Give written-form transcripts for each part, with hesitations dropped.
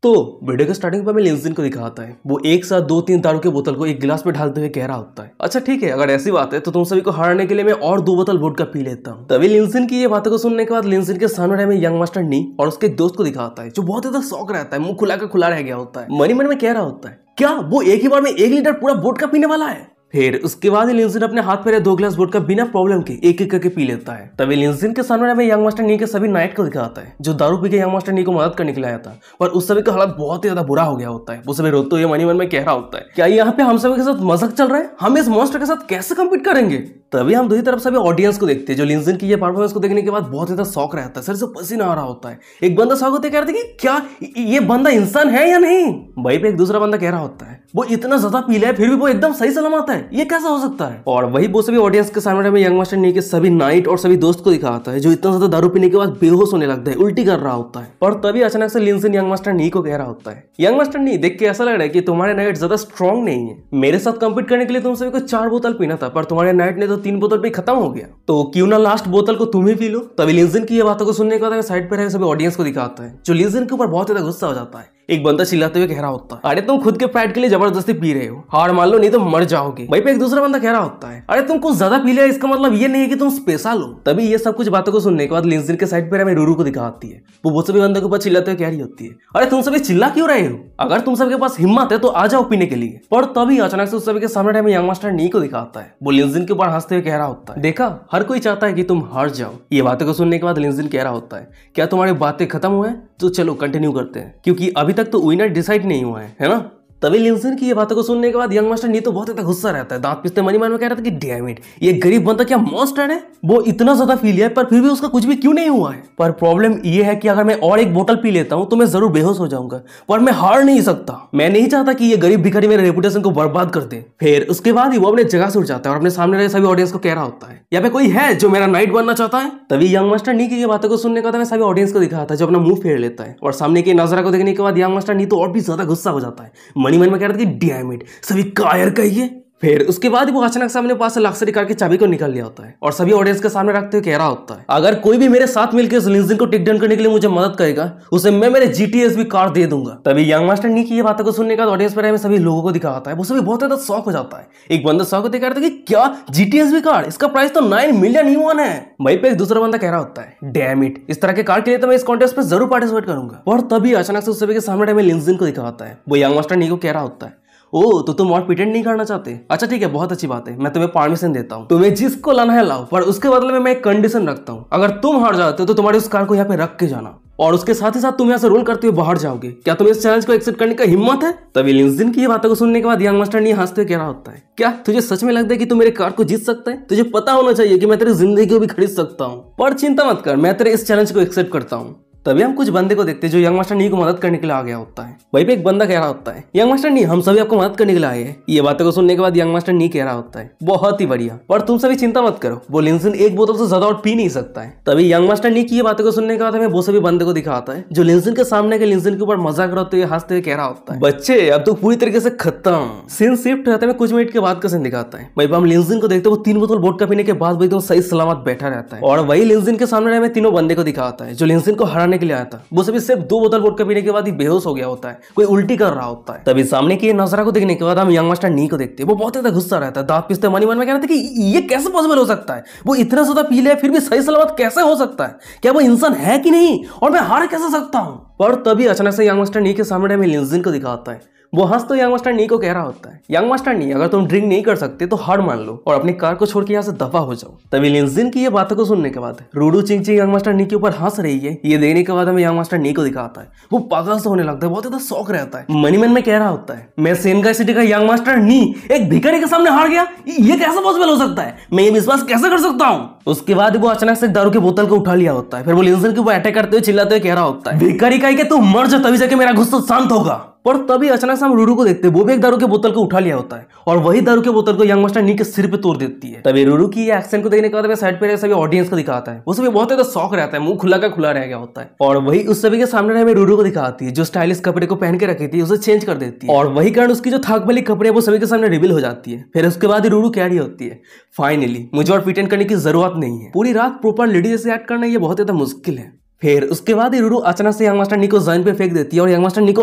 तो वीडियो के स्टार्टिंग पर मैं लिंजिन को दिखाता है। वो एक साथ 2-3 दारू की बोतल को एक गिलास में ढालते हुए कह रहा होता है, अच्छा ठीक है, अगर ऐसी बात है तो तुम सभी को हराने के लिए मैं और 2 बोतल वोडका पी लेता हूँ। तभी लिंजिन की ये बातों को सुनने के बाद लिंजिन के सामने में यंग मास्टर नी और उसके एक दोस्त को दिखाता है, जो बहुत ज्यादा शौक रहता है, मुंह खुला का खुला रह गया होता है। मन में कह रहा होता है, क्या वो एक ही बार में 1 लीटर पूरा वोडका पीने वाला है? फिर उसके बाद लिंजिन अपने हाथ पे 2 गिलास वोडका बिना प्रॉब्लम के एक एक करके पी लेता है। तभी लिंजिन के सामने में यंग मास्टर नी के सभी नाइट को दिखाता है, जो दारू पी के यंग मास्टर नी को मदद करने के लिए आया था, पर उस सभी का हालत बहुत ही ज्यादा बुरा हो गया होता है। वो सभी रोते हुए मन में कह रहा होता है, क्या यहाँ पे हम सभी के साथ मजाक चल रहा है? हम इस मॉन्स्टर के साथ कैसे कम्पीट करेंगे? तभी हम दूसरी तरफ सभी ऑडियंस को देखते हैं, जो लिंजिन की ये परफॉर्मेंस को देखने के बाद बहुत ज्यादा शौक रहता है, सर से पसीना आ रहा होता है। एक बंदा शौक होते कह रहा था कि क्या ये बंदा इंसान है या नहीं। वहीं पे एक दूसरा बंदा कह रहा होता है, वो इतना ज्यादा पी लिया है फिर भी वो एकदम सही सलामत है, ये कैसा हो सकता है? और वही वो सभी ऑडियंस के सामने में यंग मास्टर नी के सभी नाइट और सभी दोस्त को दिखाता है, जो इतना ज्यादा दारू पीने के बाद बेहोश होने लगता है, उल्टी कर रहा होता है। और तभी अचानक से लिंजिन यंग मास्टर नी को कह रहा होता है, यंग मास्टर नी, देख के ऐसा लग रहा है कि तुम्हारे नाइट ज्यादा स्ट्रॉन्ग नहीं है। मेरे साथ कंपीट करने के लिए तुम सभी को 4 बोतल पीना था, पर तुम्हारे नाइट ने तो 3 बोतल पे खत्म हो गया, तो क्यों ना लास्ट बोतल को तुम ही पी लो। तभी लिंजिन की ये बातों को सुनने के बाद साइड पे रहे सभी ऑडियंस को दिखाता है, जो लिंजिन के ऊपर बहुत ज्यादा गुस्सा हो जाता है। एक बंदा चिल्लाते हुए कह रहा होता है, अरे तुम खुद के पैट के लिए जबरदस्ती पी रहे हो, हार मान लो नहीं तो मर जाओगे। वहीं पे एक दूसरा बंदा कह रहा होता है, अरे तुम कुछ ज्यादा पी लिया, इसका मतलब ये नहीं है कि तुम स्पेशल हो। तभी ये सब कुछ बातों को सुनने के बाद लिंजिन के साइड पे हमें रूरू को दिखाती है। वो सभी बंदों के ऊपर चिल्लाते हुए कह रही होती है, अरे तुम सभी चिल्ला क्यों रहे हो? अगर तुम सबके पास हिम्मत है तो आ जाओ पीने के लिए। पर तभी अचानक से उस सभी के सामने हमें यंग मास्टर नी को दिखाता है। वो लिंजिन के ऊपर हंसते हुए कह रहा होता है, देखा, हर कोई चाहता है कि तुम हार जाओ। ये बातों को सुनने के बाद लिंजिन कह रहा होता है, क्या तुम्हारी बातें खत्म हुए? तो चलो कंटिन्यू करते हैं, क्योंकि अभी तक तो विनर डिसाइड नहीं हुआ है ना? तभी लिंजिन की ये बातों को सुनने के बाद यंग मास्टर नी तो बहुत ज्यादा गुस्सा रहता है, दांत पिसते मन में कह रहा था कि डैम इट, ये गरीब बंदा क्या मॉन्स्टर है? वो इतना ज्यादा पी लिया है पर फिर भी उसका कुछ भी क्यों नहीं हुआ है? पर प्रॉब्लम ये है कि अगर मैं और एक बोतल पी लेता हूं तो मैं जरूर बेहोश हो जाऊंगा, पर मैं हार नहीं सकता। मैं नहीं चाहता कि ये गरीब भिखारी मेरे रेपुटेशन को बर्बाद कर दे। फिर उसके बाद ही वो अपने जगह से उठ जाता है और अपने सामने रहे सभी ऑडियंस को कह रहा होता है, यहाँ पे कोई है जो मेरा नाइट बनना चाहता है? तभी यंग मास्टर नी की ये बातों को सुनने का सभी ऑडियंस को दिखाता है, जो अपना मुंह फेर लेता है। और सामने की नजरा को देखने के बाद यंग मास्टर नी तो और भी ज्यादा गुस्सा हो जाता है, मन में कह रहा था कि डैम इट, सभी कायर कहिए। फिर उसके बाद वो अचानक से अपने पास से लक्सरी कार की चाबी को निकाल लिया होता है और सभी ऑडियंस के सामने रखते हुए कह रहा होता है, अगर कोई भी मेरे साथ मिलकर इस लिंजिन को टेक डाउन करने के लिए मुझे मदद करेगा, उसे मैं मेरे जीटीएस भी कार दे दूंगा। तभी यंग मास्टर नी की ये बातों को सुनने का ऑडियंस पर सभी लोगों को दिखाता है। वो सभी बहुत ज्यादा शौक हो जाता है। एक बंदा शौक होते कह रहा था कि क्या जीटीएस भी कार, इसका प्राइस तो 9 मिलियन यूएन है। वहीं पे एक दूसरा बंदा कह रहा होता है, डैम इट, इस तरह के कार के लिए तो मैं इस कॉन्टेस्ट में जरूर पार्टिसिपेट करूंगा। और तभी अचानक से उस सभी के सामने में लिंजिन को दिखाता है। वो यंग मास्टर नी को कह रहा होता है, ओ तो तुम और प्रिटेंड नहीं करना चाहते? अच्छा ठीक है, बहुत अच्छी बात है, मैं तुम्हें परमिशन देता हूँ, तुम्हें जिसको लाना है लाओ, पर उसके बदले में मैं एक कंडीशन रखता हूँ, अगर तुम हार जाते हो तो तुम्हारी उस कार को यहाँ पे रख के जाना, और उसके साथ ही साथ तुम यहाँ से रोल करते हुए बाहर जाओगे। क्या तुम्हें इस चैलेंज को एक्सेप्ट करने का हिम्मत है? तभी लिंजिन की ये बातों को सुनने के बाद यंग मास्टर नी हंसते हुए कह रहा होता है, क्या तुझे सच में लगता है कि तू मेरे कार को जीत सकता है? तुझे पता होना चाहिए कि मैं तेरी जिंदगी को भी खरीद सकता हूँ, पर चिंता मत कर, मैं तेरे इस चैलेंज को एक्सेप्ट करता हूँ। तभी हम कुछ बंदे को देखते हैं जो यंग मास्टर नी को मदद करने के लिए आ गया होता है। वहीं पे एक बंदा कह रहा होता है, यंग मास्टर नी, हम सभी आपको मदद करने के लिए आए हैं। ये बातों को सुनने के बाद यंग मास्टर नी कह रहा होता है, बहुत ही बढ़िया, पर तुम सभी चिंता मत करो, वो लिंजिन एक बोतल से ज्यादा और पी नहीं सकता है। तभी यंग मास्टर नी की ये बातों को सुनने के बाद हमें वो सभी बंदे को दिखाता है, जो लिंजिन के सामने के लिंजिन के ऊपर मजाक करते हुए हंसते हुए कह रहा होता है, बच्चे अब तो पूरी तरीके से खत्म। सीन शिफ्ट रहता है, कुछ मिनट के बाद का सीन दिखाता है। वहीं हम लिंजिन को देखते हैं, वो 3 बोतल वोडका पीने के बाद एकदम सही सलामत बैठा रहता है। और वही लिंजिन के सामने हमें तीनों बंदे को दिखाता है, जो लिंजिन को हराने के लिए आया था। वो सभी सिर्फ 2 बोतल वोडका पीने के बाद ही बेहोश हो गया होता है, कोई उल्टी कर रहा होता है। तभी सामने की नजरा को देखने के बाद हम यंग मास्टर नी को देखते हैं। वो बहुत ज्यादा गुस्सा रहता है, दांत पिसते मन में कह रहा था कि ये कैसे पॉसिबल हो सकता है? वो इतना ज्यादा पी लिया फिर भी सही सलामत कैसे हो सकता है? क्या वो इंसान है कि नहीं, और मैं हार कैसे सकता हूँ? पर तभी अचानक से यंग मास्टर नी के सामने हमें लिंजिन को दिखाता है। वो हंस तो यंग मास्टर नी को कह रहा होता है, यंग मास्टर नी, अगर तुम ड्रिंक नहीं कर सकते तो हार मान लो और अपनी कार को छोड़ के यहाँ से दफा हो जाओ। तभी लिंजिन की ये बातों को सुनने के बाद रूडू चिंग चिंग यंग मास्टर नी के ऊपर हंस रही है। ये देखने के बाद हमें यंग मास्टर नी को दिखाता है। वो पागल से होने लगता है, बहुत ज्यादा शौक रहता है। मन में कह रहा होता है, मैं सेनगाई सिटी का यंग मास्टर नी एक भिखारी के सामने हार गया, ये कैसे पॉसिबल हो सकता है? मैं ये विश्वास कैसे कर सकता हूँ? उसके बाद वो अचानक से दारू की बोतल को उठा लिया होता है। फिर वो लिंजिन के ऊपर अटैक करते हुए चिल्लाते हुए कह रहा होता है, भिखारी का तू मर जा, तभी जाके मेरा गुस्सा शांत होगा। पर तभी अचानक से हम रूरू को देखते हैं, वो भी एक दारू के बोतल को उठा लिया होता है और वही दारू के बोतल को यंग मास्टर नी के सिर पे तोड़ देती है। तभी रूरू की ये एक्शन को देखने के बाद साइड पे सभी ऑडियंस को दिखाता है। वो सभी बहुत ज्यादा शौक रहता है, मुंह खुला का खुला रह गया होता है। और वही उस सभी के सामने हमें रूरू को दिखाती है, जो स्टाइलिश कपड़े को पहन के रखी थी उसे चेंज कर देती है, और वही कारण उसकी जो थाक वाली कपड़े वो सभी के सामने रिवील हो जाती है। फिर उसके बाद रूरू कह रही होती है, फाइनली मुझे और प्रिटेंड करने की जरूरत नहीं है, पूरी रात प्रॉपर लेडी जैसे एक्ट करना ये बहुत ज्यादा मुश्किल है। फिर उसके बाद ही रूरू अचानक से यंग मास्टर नी को जमीन पे फेंक देती है और यंग मास्टर नी को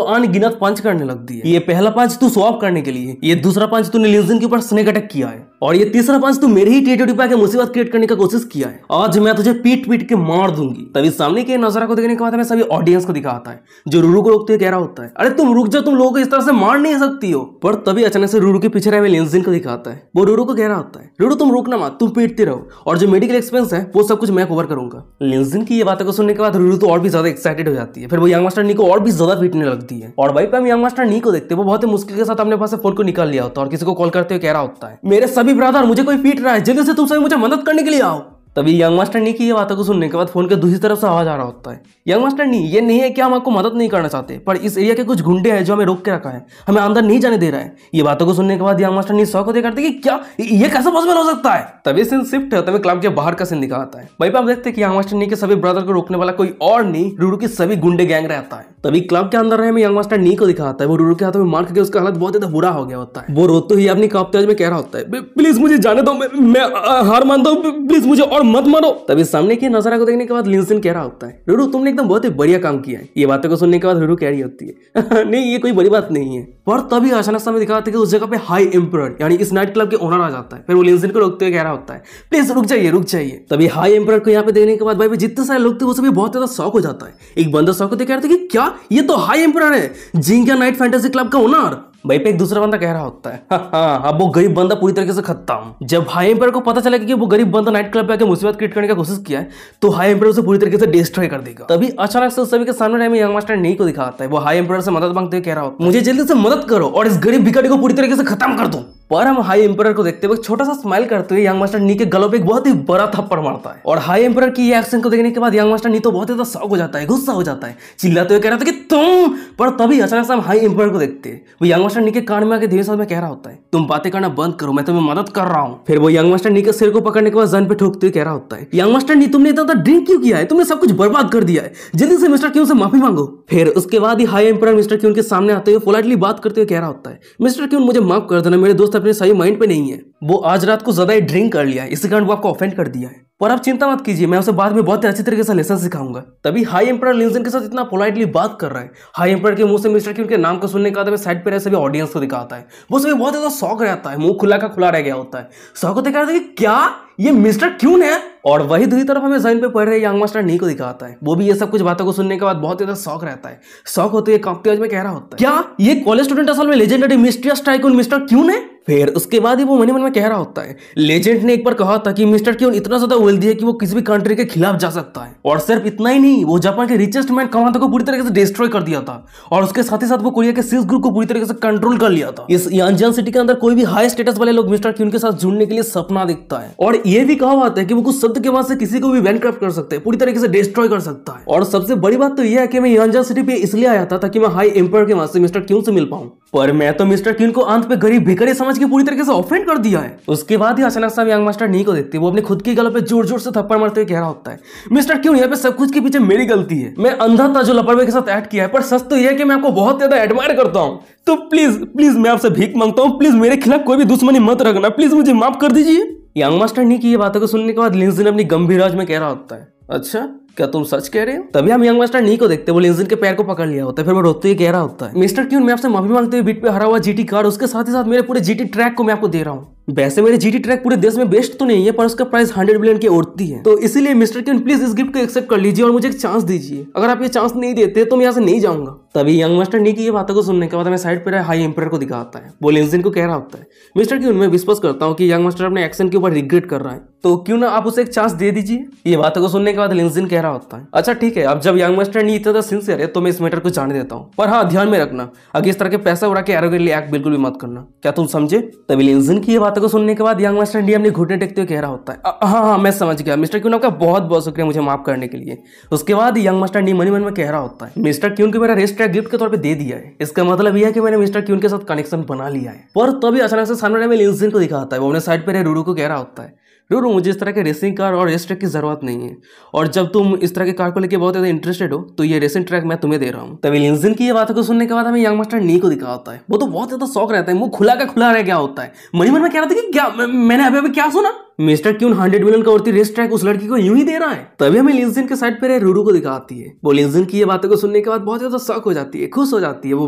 अनगिनत पंच करने लगती है। ये पहला पंच तू स्वॉप करने के लिए, ये दूसरा पंच तूने लिंजिन के ऊपर स्नेक अटैक किया है, और ये तीसरा पंच तू मेरे ही टेरिटरी पे आके मुसीबत क्रिएट करने का कोशिश किया है। आज मैं तुझे पीट पीट के मार दूंगी। तभी सामने के नजारा को देखने के बाद हमें सभी ऑडियंस को दिखाता है जो रूरू को रोकते हुए कह रहा होता है, अरे तुम रुक जाओ, तुम लोगों को इस तरह से मार नहीं सकती हो। पर तभी अचानक से रूरू के पीछे रहे लिंजिन को दिखाता है। वो रूरू को कह रहा होता है, रूरू तुम रुकना मत, तुम पीटते रहो, और जो मेडिकल एक्सपेंस है वो सब कुछ मैं कवर करूंगा। लिंजिन की ये बातों को सुनने के बाद रूरू तो और भी ज्यादा एक्साइटेड हो जाती है। फिर वो यंग मास्टर नी को और भी ज्यादा पीटने लगती है। और भाई पे हम यंग मास्टर नी को देखते हैं, वो बहुत ही मुश्किल के साथ अपने पास से फोन को निकाल लिया होता है और किसी को कॉल करते हुए कह रहा होता है, मेरे सभी ब्रदर मुझे कोई पीट रहा है, जल्दी से तुम सभी मुझे मदद करने के लिए आओ। तभी यंग मास्टर नी की ये बातों को सुनने के बाद फोन के दूसरी तरफ से आवाज आ रहा होता है, यंग मास्टर नी ये नहीं है कि हम आपको मदद नहीं करना चाहते, पर इस एरिया के कुछ गुंडे हैं जो हमें रोक के रखा है, हमें अंदर नहीं जाने दे रहा है। ये बातों को सुनने के बाद यंग मास्टर नी शॉक होते करते कि क्या ये कैसे पॉसिबल हो सकता है। तभी सीन शिफ्ट है, तभी क्लब के बाहर का सीन दिखाता है। भाई आप देखते हैं कि यंग मास्टर नी के सभी ब्रदर को रोकने वाला कोई और नहीं, रूरू के सभी गुंडे गैंग रहता है। तभी क्लब के अंदर रहे में यंग मास्टर नी को दिखाता है, वो रूरू के हाथों में मार करके उसका हालत बहुत ज्यादा बुरा हो गया होता है। वो रोते हुए अपनी कांपते हुए में कह रहा होता है, प्लीज मुझे जाने दो, मैं हार मानता हूँ, प्लीज मुझे और मत मारो। तभी सामने के नजारा को देखने के बाद लिंजिन कह रहा होता है, रूरू तुमने एकदम बहुत ही बढ़िया काम किया है। ये बातों को सुनने के बाद रूरू कह रही होती है नहीं ये कोई बड़ी बात नहीं है। पर तभी अचानक से हमें दिखाते कि उस जगह पे हाई एम्परर यानी इस नाइट क्लब के ओनर आ जाता है। फिर वो लिंजिन को रोकते हुए कह रहा होता है, प्लीज रुक जाइए रुक जाइए। तभी हाई एम्परर को यहाँ पे देखने के बाद भाई जितने सारे लोग थे वो सभी बहुत ज्यादा शॉक हो जाता है। एक बंदा शॉक होते कह रहा था कि क्या ये तो हाई एम्परर है, जिंकिया नाइट फैंटेसी क्लब का ओनर। भाई पे एक दूसरा बंदा कह रहा होता है, हाँ अब वो गरीब बंदा पूरी तरीके से खत्म। जब हाई एम्पायर को पता चला कि वो गरीब बंदा नाइट क्लब पे आके मुसीबत क्रिएट करने का कोशिश किया है तो हाई एम्पायर उसे पूरी तरीके से डिस्ट्रॉय कर देगा। तभी अचानक से सभी के सामने में यंग मास्टर नी को दिखाता है। वो हाई एम्पायर से मदद मांगते हुए कह रहा होता है, मुझे जल्दी से मदद करो और इस गरीब भिखारी को पूरी तरीके से खत्म कर दो। पर हम हाई एम्पायर को देखते हुए छोटा सा स्माइल करते हुए यंग मास्टर नी के गलों पे एक बहुत ही बड़ा थप्पड़ मारता है। और हाई एम्पायर की ये एक्शन को देखने के बाद यंग मास्टर नी तो बहुत ज्यादा शॉक हो जाता है, गुस्सा हो जाता है, चिल्लाते हुए कह रहा था कि तुम। पर तभी अचानक से हम हाई एम्पायर को देखते हैं, वो यंग मास्टर नी के कान में आके धीरे से कह रहा होता है, तुम बातें करना बंद करो, मैं तुम्हें मदद कर रहा हूँ। फिर वो यंग मास्टर नी के सिर को पकड़ने के बाद जन पे ठोकते हुए कह रहा होता है, यंग मास्टर नी तुमने इतना ड्रिंक क्यों किया है, तुमने सब कुछ बर्बाद कर दिया है, जल्दी से मिस्टर क्यून से माफी मांगो। फिर उसके बाद ही हाई एम्पायर मिस्टर क्यून के सामने आते हुए पोलाइटली बात करते हुए कह रहा होता है, मिस्टर क्यून मुझे माफ कर देना, मेरे दोस्त अपने सही माइंड पे नहीं है, वो आज रात को ज्यादा ही ड्रिंक कर लिया है, इसी कारण वो आपको ऑफेंड कर दिया है, पर आप चिंता मत कीजिए, मैं उसे बाद में बहुत अच्छी तरीके से लेसन सिखाऊंगा। तभी हाई एम्पायर लिंजन के साथ इतना पोलाइटली बात कर रहा है। हाई एम्पायर के मुंह से मिस्टर क्यून के नाम को सुनने के बाद साइड पे रहे सभी ऑडियंस को दिखाता है, वो सभी बहुत ज्यादा शौक रहता है, मुंह खुला का खुला रह गया होता है, शौक होते कह रहा था कि क्या ये मिस्टर क्यून है। और वही दूसरी तरफ हमें जमीन पे पड़ रहे यंग मास्टर नी को दिखाता है, वो भी ये सब कुछ बातों को सुनने के बाद बहुत ज्यादा शौक रहता है, शौक होते हुए कांपते हुए कह रहा होता है, क्या ये कॉलेज स्टूडेंट असल में लेजेंडरी मिस्टीरियस टाइकून मिस्टर क्यून है। फिर उसके बाद ही वो मन में कह रहा होता है, लेजेंड ने एक बार कहा था कि मिस्टर क्यून इतना ज्यादा वेल्दी है कि वो किसी भी कंट्री के खिलाफ जा सकता है, और सिर्फ इतना ही नहीं, वो जापान के रिचेस्ट मैन कमांडो को पूरी तरीके से डिस्ट्रॉय कर दिया था, और उसके साथ ही साथ वो कोरिया के सिक्स ग्रुप को पूरी तरीके से कंट्रोल कर लिया था। इस यांजन सिटी के अंदर कोई भी हाई स्टेटस वाले लोग मिस्टर क्यून के साथ जुड़ने के लिए सपना दिखता है, और ये भी कहा जाता है कि वो कुछ शब्द के बाद से किसी को भी बैंकक्रप्ट कर सकते हैं, पूरी तरीके से डिस्ट्रॉय कर सकता है। और सबसे बड़ी बात तो यह है कि मैं यांजन सिटी पे इसलिए आया था ताकि मैं हाई एम्पायर के वहां से मिस्टर क्यून से मिल पाऊं, पर मैं तो मिस्टर क्यून को अंत पे गरीब भिखारी समझ के पूरी तरीके से ऑफेंड कर दिया है। उसके बाद ही अचानक से यंग मास्टर नी को देखते वो अपने खुद की गलों पे जोर जोर से थप्पड़ मारते हुए कह रहा होता है, मिस्टर क्यून यहाँ पे सब कुछ के पीछे मेरी गलती है, मैं अंधा था जो लापरवाही के साथ एक्ट किया है, पर सच तो यह है कि मैं आपको बहुत ज्यादा एडमायर करता हूँ, तो प्लीज प्लीज मैं आपसे भीख मांगता हूँ, प्लीज मेरे खिलाफ कोई भी दुश्मनी मत रखना, प्लीज मुझे माफ कर दीजिए। यंग मास्टर नी की ये बातों को सुनने के बाद लिंजिन अपनी गंभीर आवाज में कह रहा होता है, अच्छा क्या तुम सच कह रहे हो। तभी हम यंग मास्टर नी को देखते वो लिंजिन के पैर को पकड़ लिया होता है, फिर वो रोते हुए कह रहा होता है, मिस्टर क्यून मैं आपसे माफी मांगते हुए बीट पे हरा हुआ जीटी कार्ड, उसके साथ ही साथ मेरे पूरे जीटी ट्रैक को मैं आपको दे रहा हूँ। वैसे मेरे जीटी ट्रैक पूरे देश में बेस्ट तो नहीं है, पर उसका प्राइस 100 बिलियन की उड़ती है, तो इसीलिए मिस्टर क्यून प्लीज इस गिफ्ट को एक्सेप्ट कर लीजिए और मुझे एक चांस दीजिए, अगर आप ये चांस नहीं देते तो मैं यहाँ से नहीं जाऊंगा। तभी यंग मास्टर नी की ये बातों को सुनने के बाद हमें साइड पर हाई एम्पायर को दिखाता है, वो लिंजिन को कह रहा होता है, मिस्टर क्यून मैं विश्वास करता हूँ कि यंग मास्टर अपने एक्शन के ऊपर रिग्रेट कर रहा है, तो क्यों ना आप उसे एक चांस दे दीजिए। ये बातों को सुनने के बाद लिंजिन कह रहा होता है, अच्छा ठीक है, अब जब यंग मास्टर नी इतना सिंसियर है तो मैं इस मैटर को जाने देता हूँ, पर हाँ ध्यान में रखना आगे इस तरह के पैसा उड़ा के एरोगेंटली एक्ट बिल्कुल भी मत करना, क्या तुम समझे। तभी लिंजिन की ये बातों को सुनने के बाद यंग मास्टर नी अपने घुटने टेकते हुए कह रहा होता है, हाँ मैं समझ गया मिस्टर क्यून, आपका बहुत बहुत शुक्रिया मुझे माफ करने के लिए। उसके बाद यंग मास्टर नी मन में कह रहा होता है, मिस्टर क्यून को मेरा रेस्ट ट्रैक गिफ्ट के तौर पे दे दिया है, इसका मतलब यह है कि मैंने मिस्टर क्यून के साथ कनेक्शन बना लिया है। पर तभी अचानक से सामने में लिंजिन को दिखाता है, वो अपने साइड पे रूरू को कह रहा होता है, रूरू मुझे इस तरह के रेसिंग कार और रेस ट्रैक की जरूरत नहीं है, और जब तुम इस तरह के कार को लेकर बहुत ज्यादा इंटरेस्टेड हो तो ये रेसिंग ट्रैक मैं तुम्हें दे रहा हूँ। तभी लिंजिन की ये बातों को सुनने के बाद हमें यंग मास्टर नी को दिखा होता है, वो तो बहुत ज्यादा शौक रहता है, मुंह खुला का खुला रह गया होता है, मन में कह रहा था कि क्या मैंने अभी क्या सुना। मिस्टर क्यून 100 मिलियन का उड़ती रेस ट्रैक उस लड़की को यूं ही दे रहा है। तभी हमें लिंजिन के साइड पे रूरू को दिखाती है। वो लिंजिन की ये बातों को सुनने के बाद बहुत ज्यादा शॉक हो जाती है, खुश हो जाती है। वो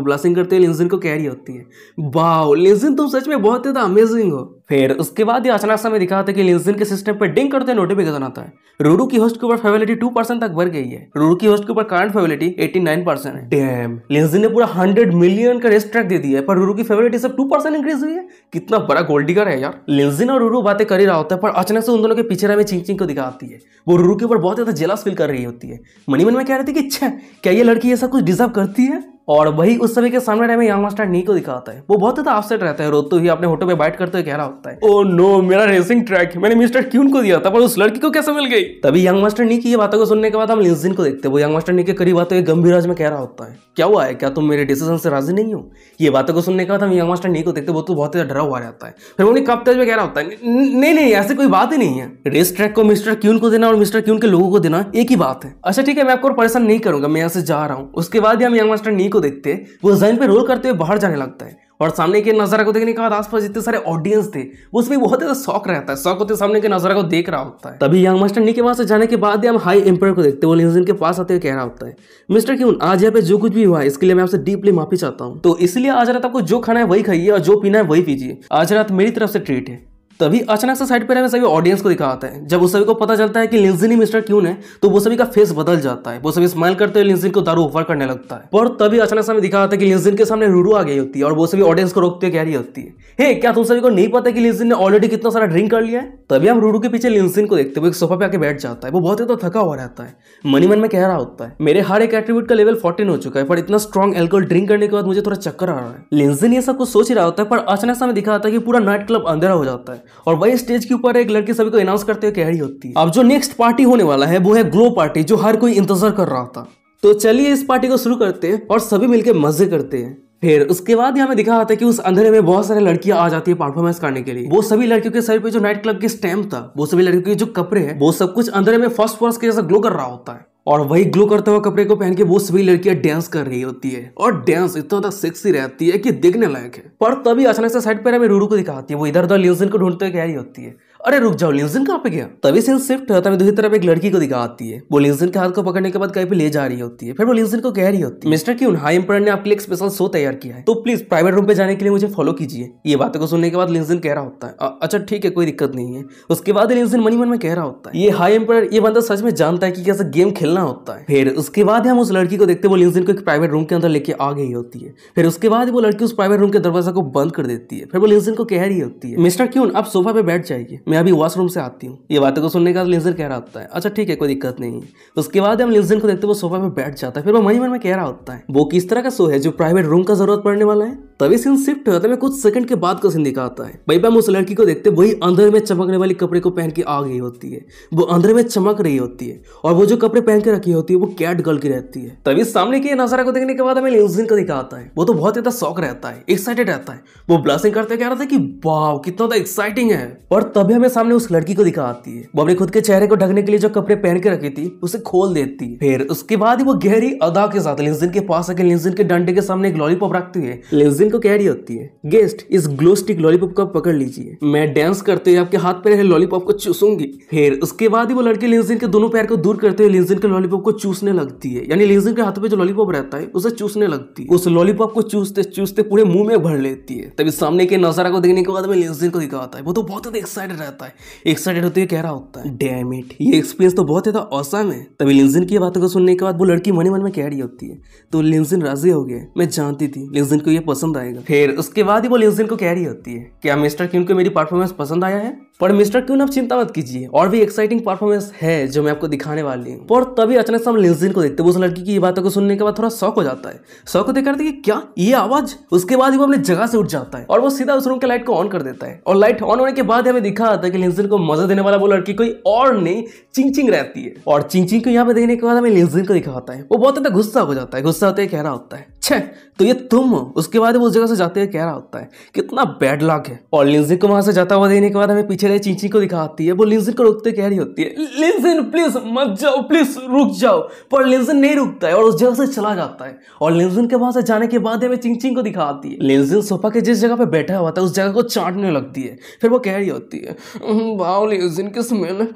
ब्लशिंग करते हुए लिंजिन को कह रही होती है, वाओ लिंजिन तुम सच में बहुत ज्यादा अमेजिंग हो। फिर उसके बाद ये अचानक समय दिखाता है कि लिंजिन के सिस्टम पर डिंग करते नोटिफिकेशन आता है, रूरू की होस्ट के ऊपर फेवलिटी 2% तक बढ़ गई है। रूरू की होस्ट के ऊपर करंट फेवलिटी 89% है। डैम, लिंजिन ने पूरा 100 मिलियन का रेस ट्रैक दे दिया है, पर रूरू की फेवलिटी सिर्फ 2% इंक्रीज हुई है। कितना बड़ा गोल्ड डिगर है यार। लिंजिन और रूरू बातें कर ही रहा होता है, पर अचानक से उन दोनों के पीछे में चिंग को दिखाती है। वो रूरू के ऊपर बहुत ज्यादा जेलस फील कर रही होती है। मनी मन में कह रही थी कि अच्छा क्या ये लड़की ऐसा कुछ डिजर्व करती है। और वही उस समय के सामने में यंग मास्टर नी को दिखाता है। वो बहुत ज्यादा अपसेट रहता है, रोते हुए अपने होठों पे बाइट करते हुए कह रहा होता है, ओह नो मेरा रेसिंग ट्रैक मैंने मिस्टर क्यून को दिया था, पर उस लड़की को कैसे मिल गई। तभी यंग मास्टर नी की ये बातों को सुनने के बाद हम लिंजिन को देखते हैं। वो यंग मास्टर नी के करीब आते हुए गंभीर आवाज में कह रहा होता है, क्या हुआ है, क्या तुम मेरे डिसीजन से राजी नहीं हो। ये बातों को सुनने के बाद हम यंग मास्टर नी को देखते, वो तो बहुत ज्यादा डरा हुआ रहता है। फिर वो कब तेज में कह रहा होता है, नहीं नहीं ऐसी कोई बात ही नहीं है, रेस ट्रैक को मिस्टर क्यून को देना और मिस्टर क्यून के लोगों को देना एक ही बात है। अच्छा ठीक है, मैं आपको परेशान नहीं करूंगा, मैं यहाँ से जा रहा हूँ। उसके बाद हम यंग मास्टर नी को देखते हैं, वो जमीन पे रोल करते हुए बाहर जाने लगता है। और सामने के नजारा को देखने के बाद आसपास जितने सारे ऑडियंस थे वो उसमें बहुत ज्यादा शौक रहता है, शौक होते सामने के नजारा को देख रहा होता है। तभी यंग मास्टर नी के वहां से जाने के बाद हम हाई एम्पायर को देखते हैं। वो लिंजिन के पास आते हुए कह रहा होता है, मिस्टर क्यून आज यहाँ पे जो कुछ भी हुआ है इसके लिए मैं आपसे डीपली माफी चाहता हूँ। तो इसलिए आज रात आपको जो खाना है वही खाइए और जो पीना है वही पीजिए। आज रात मेरी तरफ से ट्रीट है। तभी अचानक से साइड पर हमें सभी ऑडियंस को दिखाता है। जब उस सभी को पता चलता है कि लिंजिन ही मिस्टर क्यून है तो वो सभी का फेस बदल जाता है। वो सभी स्माइल करते हुए लिंजिन को दारू ऑफर करने लगता है। और तभी अचानक से हमें दिखाता है कि लिंजिन के सामने रूरू आ गई होती है और वो सभी ऑडियंस को रोकते हुए कह रही होती है, हे क्या तुम सभी को नहीं पता कि लिंजिन ने ऑलरेडी कितना सारा ड्रिंक कर लिया है। तभी हम रूरू के पीछे लिंजिन को देखते हुए एक सोफा पे आके बैठ जाता है। वो बहुत ज्यादा थका हुआ रहता है। मनी मन में कह रहा होता है, मेरे हर एक एट्रीब्यूट का लेवल 14 हो चुका है, पर इतना स्ट्रॉन्ग एल्कोहल ड्रिंक करने के बाद मुझे थोड़ा चक्कर आ रहा है। लिंजिन ये सब कुछ सोच ही रहा होता है, पर अचानक से हमें दिखाता है कि पूरा नाइट क्लब अंधेरा हो जाता है और वही स्टेज के ऊपर एक लड़की सभी को अनाउंस करते हुए कह रही होती है, अब जो नेक्स्ट पार्टी होने वाला है वो है ग्लो पार्टी, जो हर कोई इंतजार कर रहा था। तो चलिए इस पार्टी को शुरू करते हैं और सभी मिलकर मजे करते हैं। फिर उसके बाद हमें दिखा आता है कि उस अंधेरे में बहुत सारे लड़कियां आ जाती है परफॉर्मेंस करने के लिए। वो सभी लड़कियों के सर पे जो नाइट क्लब के स्टैम्प था, वो सभी लड़कियों के जो कपड़े हैं वो सब कुछ अंधेरे में फास्फोरस के जैसा ग्लो कर रहा होता है। और वही ग्लो करते हुए कपड़े को पहन के वो सभी लड़कियां डांस कर रही होती है और डांस इतना ज्यादा सेक्सी रहती है कि देखने लायक है। पर तभी अचानक से साइड पर हमें रूरू को दिखाती है। वो इधर उधर लिंजिन को ढूंढते हुए कह रही होती है, अरे रुक जाओ लिंजिन कहाँ पे गया। तभी सीन शिफ्ट होता है, दूसरी तरफ एक लड़की को दिखाती है। वो लिंजिन के हाथ को पकड़ने के बाद कहीं पे ले जा रही होती है। फिर वो लिंजिन को कह रही होती है, मिस्टर क्यून हाई एम्पायर ने आपके लिए एक स्पेशल शो तैयार किया है, तो प्लीज प्राइवेट रूम पे जाने के लिए मुझे फॉलो कीजिए। ये बातों को सुनने के बाद लिंजिन कह रहा होता है, अच्छा ठीक है कोई दिक्कत नहीं है। उसके बाद लिंजिन मनी मन में कह रहा होता है, ये हाई एम्पायर ये बंदा सच में जानता है कि कैसे गेम खेलना होता है। फिर उसके बाद हम उस लड़की को देखते वो लिंजिन को एक प्राइवेट रूम के अंदर लेके आ गई होती है। फिर उसके बाद वो लड़की उस प्राइवेट रूम के दरवाजा को बंद कर देती है। फिर वो लिंजिन को कह रही होती है, मिस्टर क्यून आप सोफा पे बैठ जाइए, मैं अभी वॉशरूम से आती हूँ। ये बातों को सुनने के बाद लिंजिन कह रहा होता है, अच्छा ठीक है कोई दिक्कत नहीं है। उसके बाद हम लिंजिन को देखते वो सोफा पे बैठ जाता है। फिर वो मनी मन में कह रहा होता है, वो किस तरह का शो है जो प्राइवेट रूम का जरूरत पड़ने वाला है। तभी सीन शिफ्ट होता है, कुछ सेकंड के बाद का सीन दिखाता है। भाई हम उस लड़की को देखते वही अंदर में चमकने वाली कपड़े को पहन के आ गई होती है। वो अंदर में चमक रही होती है और वो जो कपड़े पहन के रखी होती है वो कैट गर्ल की रहती है। तभी सामने के नजारा को देखने के बाद हमें लिंजिन को दिखाता है। वो तो बहुत ज्यादा शौक रहता है, एक्साइटेड रहता है। वो ब्लशिंग करते कह रहा था कि वाह कितना ज्यादा एक्साइटिंग है। और तभी हमें सामने उस लड़की को दिखाती है। वो अपने खुद के चेहरे को ढकने के लिए जो कपड़े पहन के रखी थी उसे खोल देती है। फिर उसके बाद वो गहरी अदा के साथ लिंजिन के पास आके लिंजिन के डंडे के सामने एक लॉलीपॉप रखती है। लिंजिन को कह रही होती है, गेस्ट इस ग्लो स्टिक लॉलीपॉप को पकड़ लीजिए, मैं डांस करते हुए आपके हाथ पे रहे लॉलीपॉप को चूसूंगी। फिर उसके बाद वो लड़की लिंजिन के दोनों पैर को दूर करते हुए लिंजिन के लॉलीपॉप को चूसने लगती है। यानी लिंजिन के हाथों पे जो लॉलीपॉप रहता है उसे चूसने लगती है। उस लॉलीपॉप को चूसते चूसते पूरे मुंह में भर लेती है। तभी सामने के नजारा को देखने के बाद हमें लिंजिन को दिखाता है। वो तो बहुत ज्यादा एक्साइटेड रहता है, एक्साइटेड होते हुए कह रहा होता है, डैम इट ये एक्सपीरियंस तो बहुत ज्यादा औसम है। तभी लिंजिन की बातों को सुनने के बाद वो लड़की मनी मन में कह रही होती है, तो लिंजिन राजी हो गए, मैं जानती थी लिंजिन को ये पसंद आएगा। फिर उसके बाद ही वो लिंजिन को कह रही होती है, क्या मिस्टर क्यून को मेरी परफॉर्मेंस पसंद आया है। पर मिस्टर क्यून आप चिंता मत कीजिए, और भी एक्साइटिंग परफॉर्मेंस है जो मैं आपको दिखाने वाली हूँ। और तभी अचानक से हम लिंजिन को देखते हैं। उस लड़की की ये बातों को सुनने के बाद थोड़ा शौक हो जाता है। शौक होते करते कि क्या ये आवाज। उसके बाद वो अपने जगह से उठ जाता है और वो सीधा उस रूम के लाइट को ऑन कर देता है। और लाइट ऑन होने के बाद हमें दिखा आता है कि लिंजिन को मजा देने वाला वो लड़की कोई और नहीं चिंग चिंग रहती है। और चिंग चिंग को यहाँ पे देखने के बाद हमें लिंजिन को दिखाता है। वो बहुत ज्यादा गुस्सा हो जाता है। गुस्सा होते कह रहा होता है, छे तो ये तुम हो। उसके बाद वो उस जगह से जाते हुए कह रहा होता है, कितना बैड लक है। और लिंजिन को वहां से जाता हुआ देखने के बाद हमें पीछे पहले चिंचिंग को दिखाती है, वो लिंजिन को रोकते कह रही होती है लिंजिन प्लीज मत जाओ, प्लीज रुक जाओ। पर लिंजिन नहीं रुकता है और उस जगह से चला जाता है। और लिंजिन के वहां से जाने के बाद हमें चिंचिंग को दिखाती है। लिंजिन सोफा के जिस जगह पे बैठा हुआ था उस जगह को चाटने लगती है। फिर वो कह रही होती है वाओ लिंजिन की स्मेल,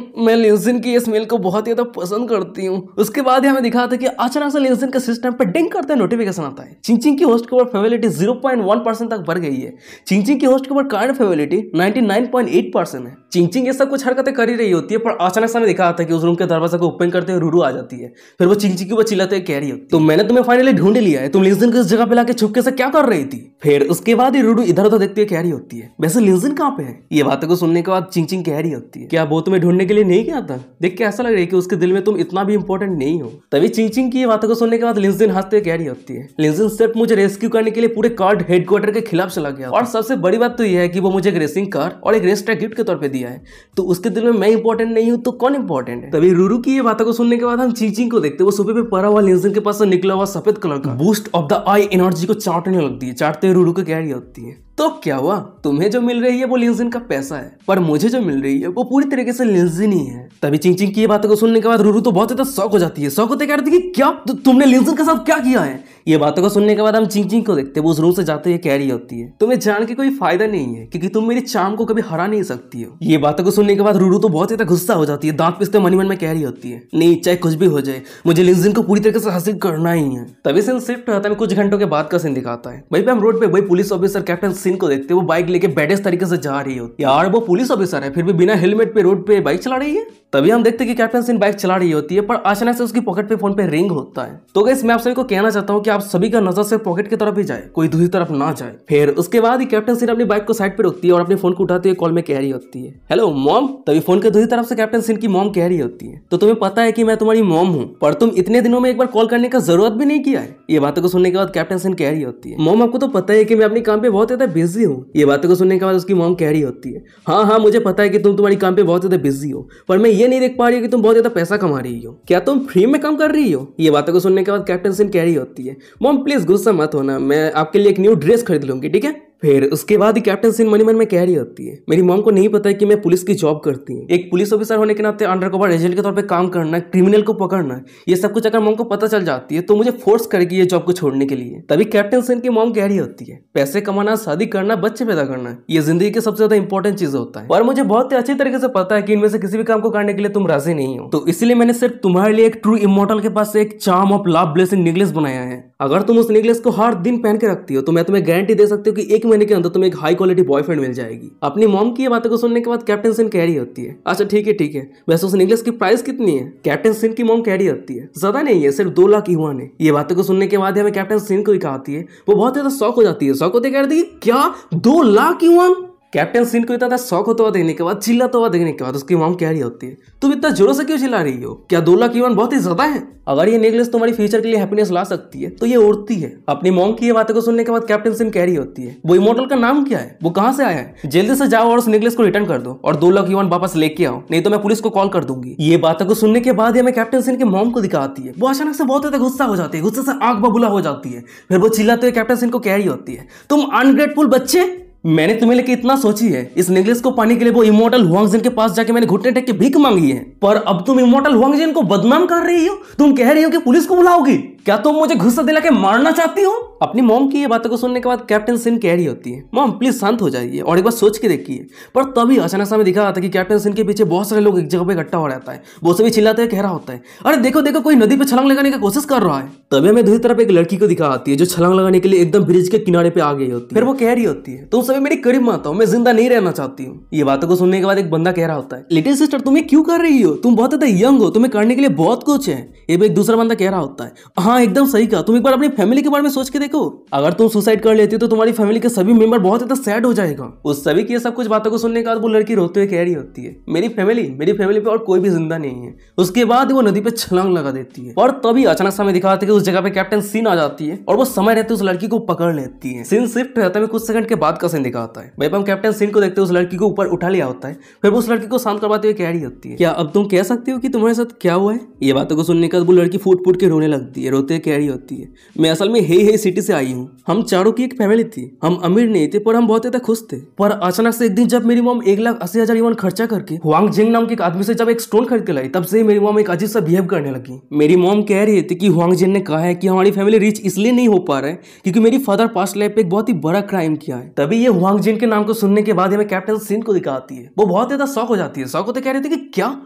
मैं लिंजिन की ये स्मेल को बहुत ज्यादा पसंद करती हूँ। उसके बाद हमें दिखाता है कि अचानक से लिंजिन के सिस्टम पे डिंग करते नोटिफिकेशन आता है। चिंचिंग की होस्ट के ऊपर फेवरेलिटी 0.1% तक बढ़ गई है। चिंचिंग की होस्ट के ऊपर करंट फेवरेलिटी 99.8% है। चिंचिंग ये सब कुछ हरकतें कर ही रही होती है, पर अचानक से हमें दिखाता है कि उस रूम के दरवाजा को ओपन करते हुए रूरू आ जाती है। फिर वो चिंचिंग के ऊपर चिल्लाते हुए कह रही होती है तो मैंने तुम्हें फाइनली ढूंढ लिया है, तुम लिंजिन को इस जगह पे लाके छुपके से क्या कर रही थी। फिर उसके बाद ही रूरू इधर उधर देखते हुए कह रही होती है वैसे लिंजिन कहाँ पे है। ये बातों को सुनने के बाद चिंचिंग कह रही होती है क्या वो तुम्हें ढूंढने के लिए नहीं गया था, देख के ऐसा लग रहा है कि उसके दिल में तुम इतना भी इंपॉर्टेंट नहीं हो। तभी चिंचिंग की ये बातों को सुनने के बाद लिंजिन हंसते हुए कह रही होती है लिंजिन सिर्फ मुझे रेस्क्यू करने के लिए पूरे कार्ड हेडक्वार्टर के खिलाफ चला गया, और सबसे बड़ी बात तो यह है कि वो मुझे एक रेसिंग कार और एक रेस ट्रैक गिफ्ट के तौर पे दिया है। तो उसके दिल में मैं इंपॉर्टेंट नहीं हूँ तो कौन इंपॉर्टेंट है। तभी रूरू की ये बातों को सुनने के बाद हम चिंचिंग को देखते वो सोफे पे पड़ा हुआ लिंजिन के पास से निकला हुआ सफेद कलर का boost of the I energy को चाटने लगती है। चाटते हुए रूरू को कह रही होती है तो क्या हुआ, तुम्हें जो मिल रही है वो लिंजिन का पैसा है, पर मुझे जो मिल रही है वो पूरी तरीके से लिंजिन ही है। तभी चिंचिंग की ये बातों को सुनने के बाद रूरू तो बहुत ज्यादा शॉक हो जाती है। शॉक होते कहती है कि क्या तुमने लिंजिन के साथ क्या किया है। ये बातों को सुनने के बाद हम चिंचिंग को देखते वो उस रूम से जाते हुए कह रही होती है तुम्हें जान के कोई फायदा नहीं है क्योंकि तुम मेरी चार्म को कभी हरा नहीं सकती हो। ये बातों को सुनने के बाद रूरू तो बहुत ज्यादा गुस्सा हो जाती है, दांत पिसते मन में कह रही होती है नहीं चाहे कुछ भी हो जाए मुझे लिंजिन को पूरी तरीके से हासिल करना ही है। तभी सीन शिफ्ट होता है, कुछ घंटों के बाद का सीन दिखाता है। वहीं पे हम रोड पे वही पुलिस ऑफिसर कैप्टन सिन को देखते वो बाइक लेके बैडेस्ट तरीके से जा रही होती है। यार वो पुलिस ऑफिसर है फिर भी बिना हेलमेट पे रोड पे बाइक चला रही है। तभी हम देखते हैं कि कैप्टन सिन बाइक चला रही होती है, पर अचानक से उसकी पॉकेट पे फोन पे रिंग होता है। तो गाइस मैं आप सभी को कहना चाहता हूँ कि आप सभी का नजर से पॉकेट की तरफ ही जाए, कोई दूसरी तरफ ना जाए। फिर उसके बाद ही कैप्टन सिन अपनी बाइक को साइड पे रोकती है और अपने फोन को उठाते हुए कॉल में कह रही होती है हेलो मॉम। तभी फोन के दूसरी तरफ से कैप्टन सिन की मॉम कह रही होती है तो तुम्हें पता है कि मैं तुम्हारी मॉम हूँ, पर तुम इतने दिनों में एक बार कॉल करने का जरूरत भी नहीं किया है। ये बातों को सुनने के बाद कैप्टन सिन कह रही होती है मॉम आपको तो पता है कि मैं अपने काम पे बहुत ज्यादा बिजी हूँ। ये बातों को सुनने के बाद उसकी मॉम कह रही होती है हाँ मुझे पता है कि तुम तुम्हारी काम पे बहुत ज्यादा बिजी हो, पर मैं ये नहीं देख पा रही कि तुम बहुत ज्यादा पैसा कमा रही हो, क्या तुम फ्री में काम कर रही हो। ये बातों को सुनने के बाद कैप्टन सिन कह रही होती है मॉम प्लीज गुस्सा मत होना, मैं आपके लिए एक न्यू ड्रेस खरीद लूंगी ठीक है। फिर उसके बाद ही कैप्टन सिन मन में कह रही होती है मेरी मॉम को नहीं पता है कि मैं पुलिस की जॉब करती हूँ, एक पुलिस ऑफिसर होने के नाते अंडरकवर एजेंट के तौर पे काम करना, क्रिमिनल को पकड़ना, ये सब कुछ अगर मॉम को पता चल जाती है तो मुझे फोर्स करेगी ये जॉब को छोड़ने के लिए। तभी कैप्टन सिन की मॉम कह रही होती है पैसे कमाना, शादी करना, बच्चे पैदा करना ये जिंदगी के सबसे ज्यादा इंपॉर्टेंट चीज होता है, और मुझे बहुत ही अच्छी तरीके से पता है कि इनमें से किसी भी काम को करने के लिए तुम राजी नहीं हो, तो इसलिए मैंने सिर्फ तुम्हारे लिए एक ट्रू इमॉर्टल के पास एक charm of love blessing necklace बनाया है। अगर तुम उस नेकलेस को हर दिन पहन के रखती हो तो मैं तुम्हें गारंटी दे सकती हूँ कि 1 महीने के अंदर तुम्हें एक हाई क्वालिटी बॉयफ्रेंड मिल जाएगी। अपनी मॉम की ये बातों को सुनने के बाद कैप्टन सिन कह रही होती है अच्छा ठीक है, वैसे उस नेकलेस की प्राइस कितनी है। कैप्टन सिन की मॉम कह रही होती है ज्यादा नहीं है, सिर्फ 2 लाख युआन है। ये बातों को सुनने के बाद हमें कैप्टन सिन को दिखाती है वो बहुत ज्यादा शॉक हो जाती है। शॉक होते कह रही है क्या 2 लाख युआन। कैप्टन सिन को इतना शौक होता हुआ देखने के बाद, चिल्लाता हुआ देखने के बाद उसकी मॉम कह रही होती है तुम इतना जोरों से क्यों चिल्ला रही हो, क्या 2 लाख युआन बहुत ही ज्यादा है। अगर ये नेकलेस तुम्हारी फ्यूचर के लिए हैप्पीनेस ला सकती है तो ये उड़ती है। अपनी मॉम की ये बातों को सुनने के बाद कैप्टन सिन कह रही होती है वो इमॉर्टल का नाम क्या है, वो कहाँ से आया है, जल्दी से जाओ और उस नेकलेस को रिटर्न कर दो और 2 लाख युआन वापस लेके आओ, नहीं तो मैं पुलिस को कॉल कर दूंगी। ये बातों को सुनने के बाद हमें कैप्टन सिन की मॉम को दिखाती है वो अचानक से बहुत ज्यादा गुस्सा हो जाती है, गुस्से से आग बबूला हो जाती है। फिर वो चिल्लाते हुए कैप्टन सिन को कह रही होती है तुम अनग्रेटफुल बच्चे, मैंने तुम्हें लेके इतना सोची है, इस नेकलेस को पाने के लिए वो इमॉर्टल हुआंगजिन के पास जाके मैंने घुटने टेक के भीख मांगी है, पर अब तुम इमॉर्टल हुआंगजिन को बदनाम कर रही हो, तुम कह रही हो कि पुलिस को बुलाओगी, क्या तुम मुझे गुस्सा दिला के मारना चाहती हो। अपनी मॉम की ये बातों को सुनने के बाद कैप्टन सिन कह रही होती है मॉम प्लीज शांत हो जाइए और एक बार सोच के देखिए। पर तभी अचानक से हमें दिखा था कि कैप्टन सिन के पीछे बहुत सारे लोग एक जगह पे इकट्ठा हो रहता है, वो सभी चिल्लाते हुए कह रहा होता है अरे देखो देखो कोई नदी पे छलांग लगाने की कोशिश कर रहा है। तभी हमें दूसरी तरफ एक लड़की को दिखाती है जो छलांग लगाने के लिए एकदम ब्रिज के किनारे पे आ गई होती है। फिर वो कह रही होती है तुम सभी मेरी करीब मत आओ, मैं जिंदा नहीं रहना चाहती हूँ। ये बातों को सुनने के बाद एक बंदा कह रहा होता है लिटिल सिस्टर तुम ये क्यों कर रही हो, तुम बहुत ज्यादा यंग हो, तुम्हें करने के लिए बहुत कुछ है। ये भी एक दूसरा बंदा कह रहा होता है हाँ एकदम सही कहा, तुम एक बार अपनी फैमिली के बारे में सोच के देखो, अगर तुम सुसाइड कर लेती हो तो तुम्हारी फैमिली के सभी मेंबर बहुत ज्यादा सैड हो जाएगा। उस सभी की सब कुछ बातों को सुनने के बाद वो लड़की रोते हुए कह रही होती है मेरी फैमिली पे और कोई भी जिंदा नहीं है। उसके बाद वो नदी पे छलांग लगा देती है और तभी अचानक से हमें दिखाते हैं कि उस जगह पे कैप्टन सिन आ जाती है और वो समय रहते उस लड़की को पकड़ लेती है। सीन शिफ्ट रहता है, कुछ सेकंड के बाद का सीन दिखाता है। भाई हम कैप्टन सिन को देखते हैं उस लड़की को ऊपर उठा लिया होता है, फिर वो उस लड़की को शांत करवाते हुए कह रही होती है क्या अब तुम कह सकती हो कि तुम्हारे साथ क्या हुआ है। ये बातों को सुनने के बाद वो लड़की फूट फूट के रोने लगती है। रोते हुए कह रही होती है, मैं असल में हे सिटी से आई हूँ। हम चारों की एक फैमिली थी, हम अमीर नहीं थे पर हम बहुत ज्यादा खुश थे। पर अचानक से एक दिन जब मेरी मॉम 1,80,000 युआन खर्चा करके हुआंग जिंग नाम के एक आदमी से जब एक स्टोन खरीद के लाई, तब से मेरी मॉम एक अजीब सा बिहेव करने लगी। मेरी मॉम कह रही थी कि हुआंग जिन ने कहा है कि हमारी फैमिली रिच इसलिए नहीं हो पा रहा है क्योंकि मेरी फादर पास्ट लाइफ पे एक बहुत ही बड़ा क्राइम किया है। तभी ये हुआंग जिन के नाम को सुनने के बाद हमें कैप्टन सिन को दिखाती है। वो बहुत ज्यादा शॉक हो जाती है। शॉक होते कह रही थी कि क्या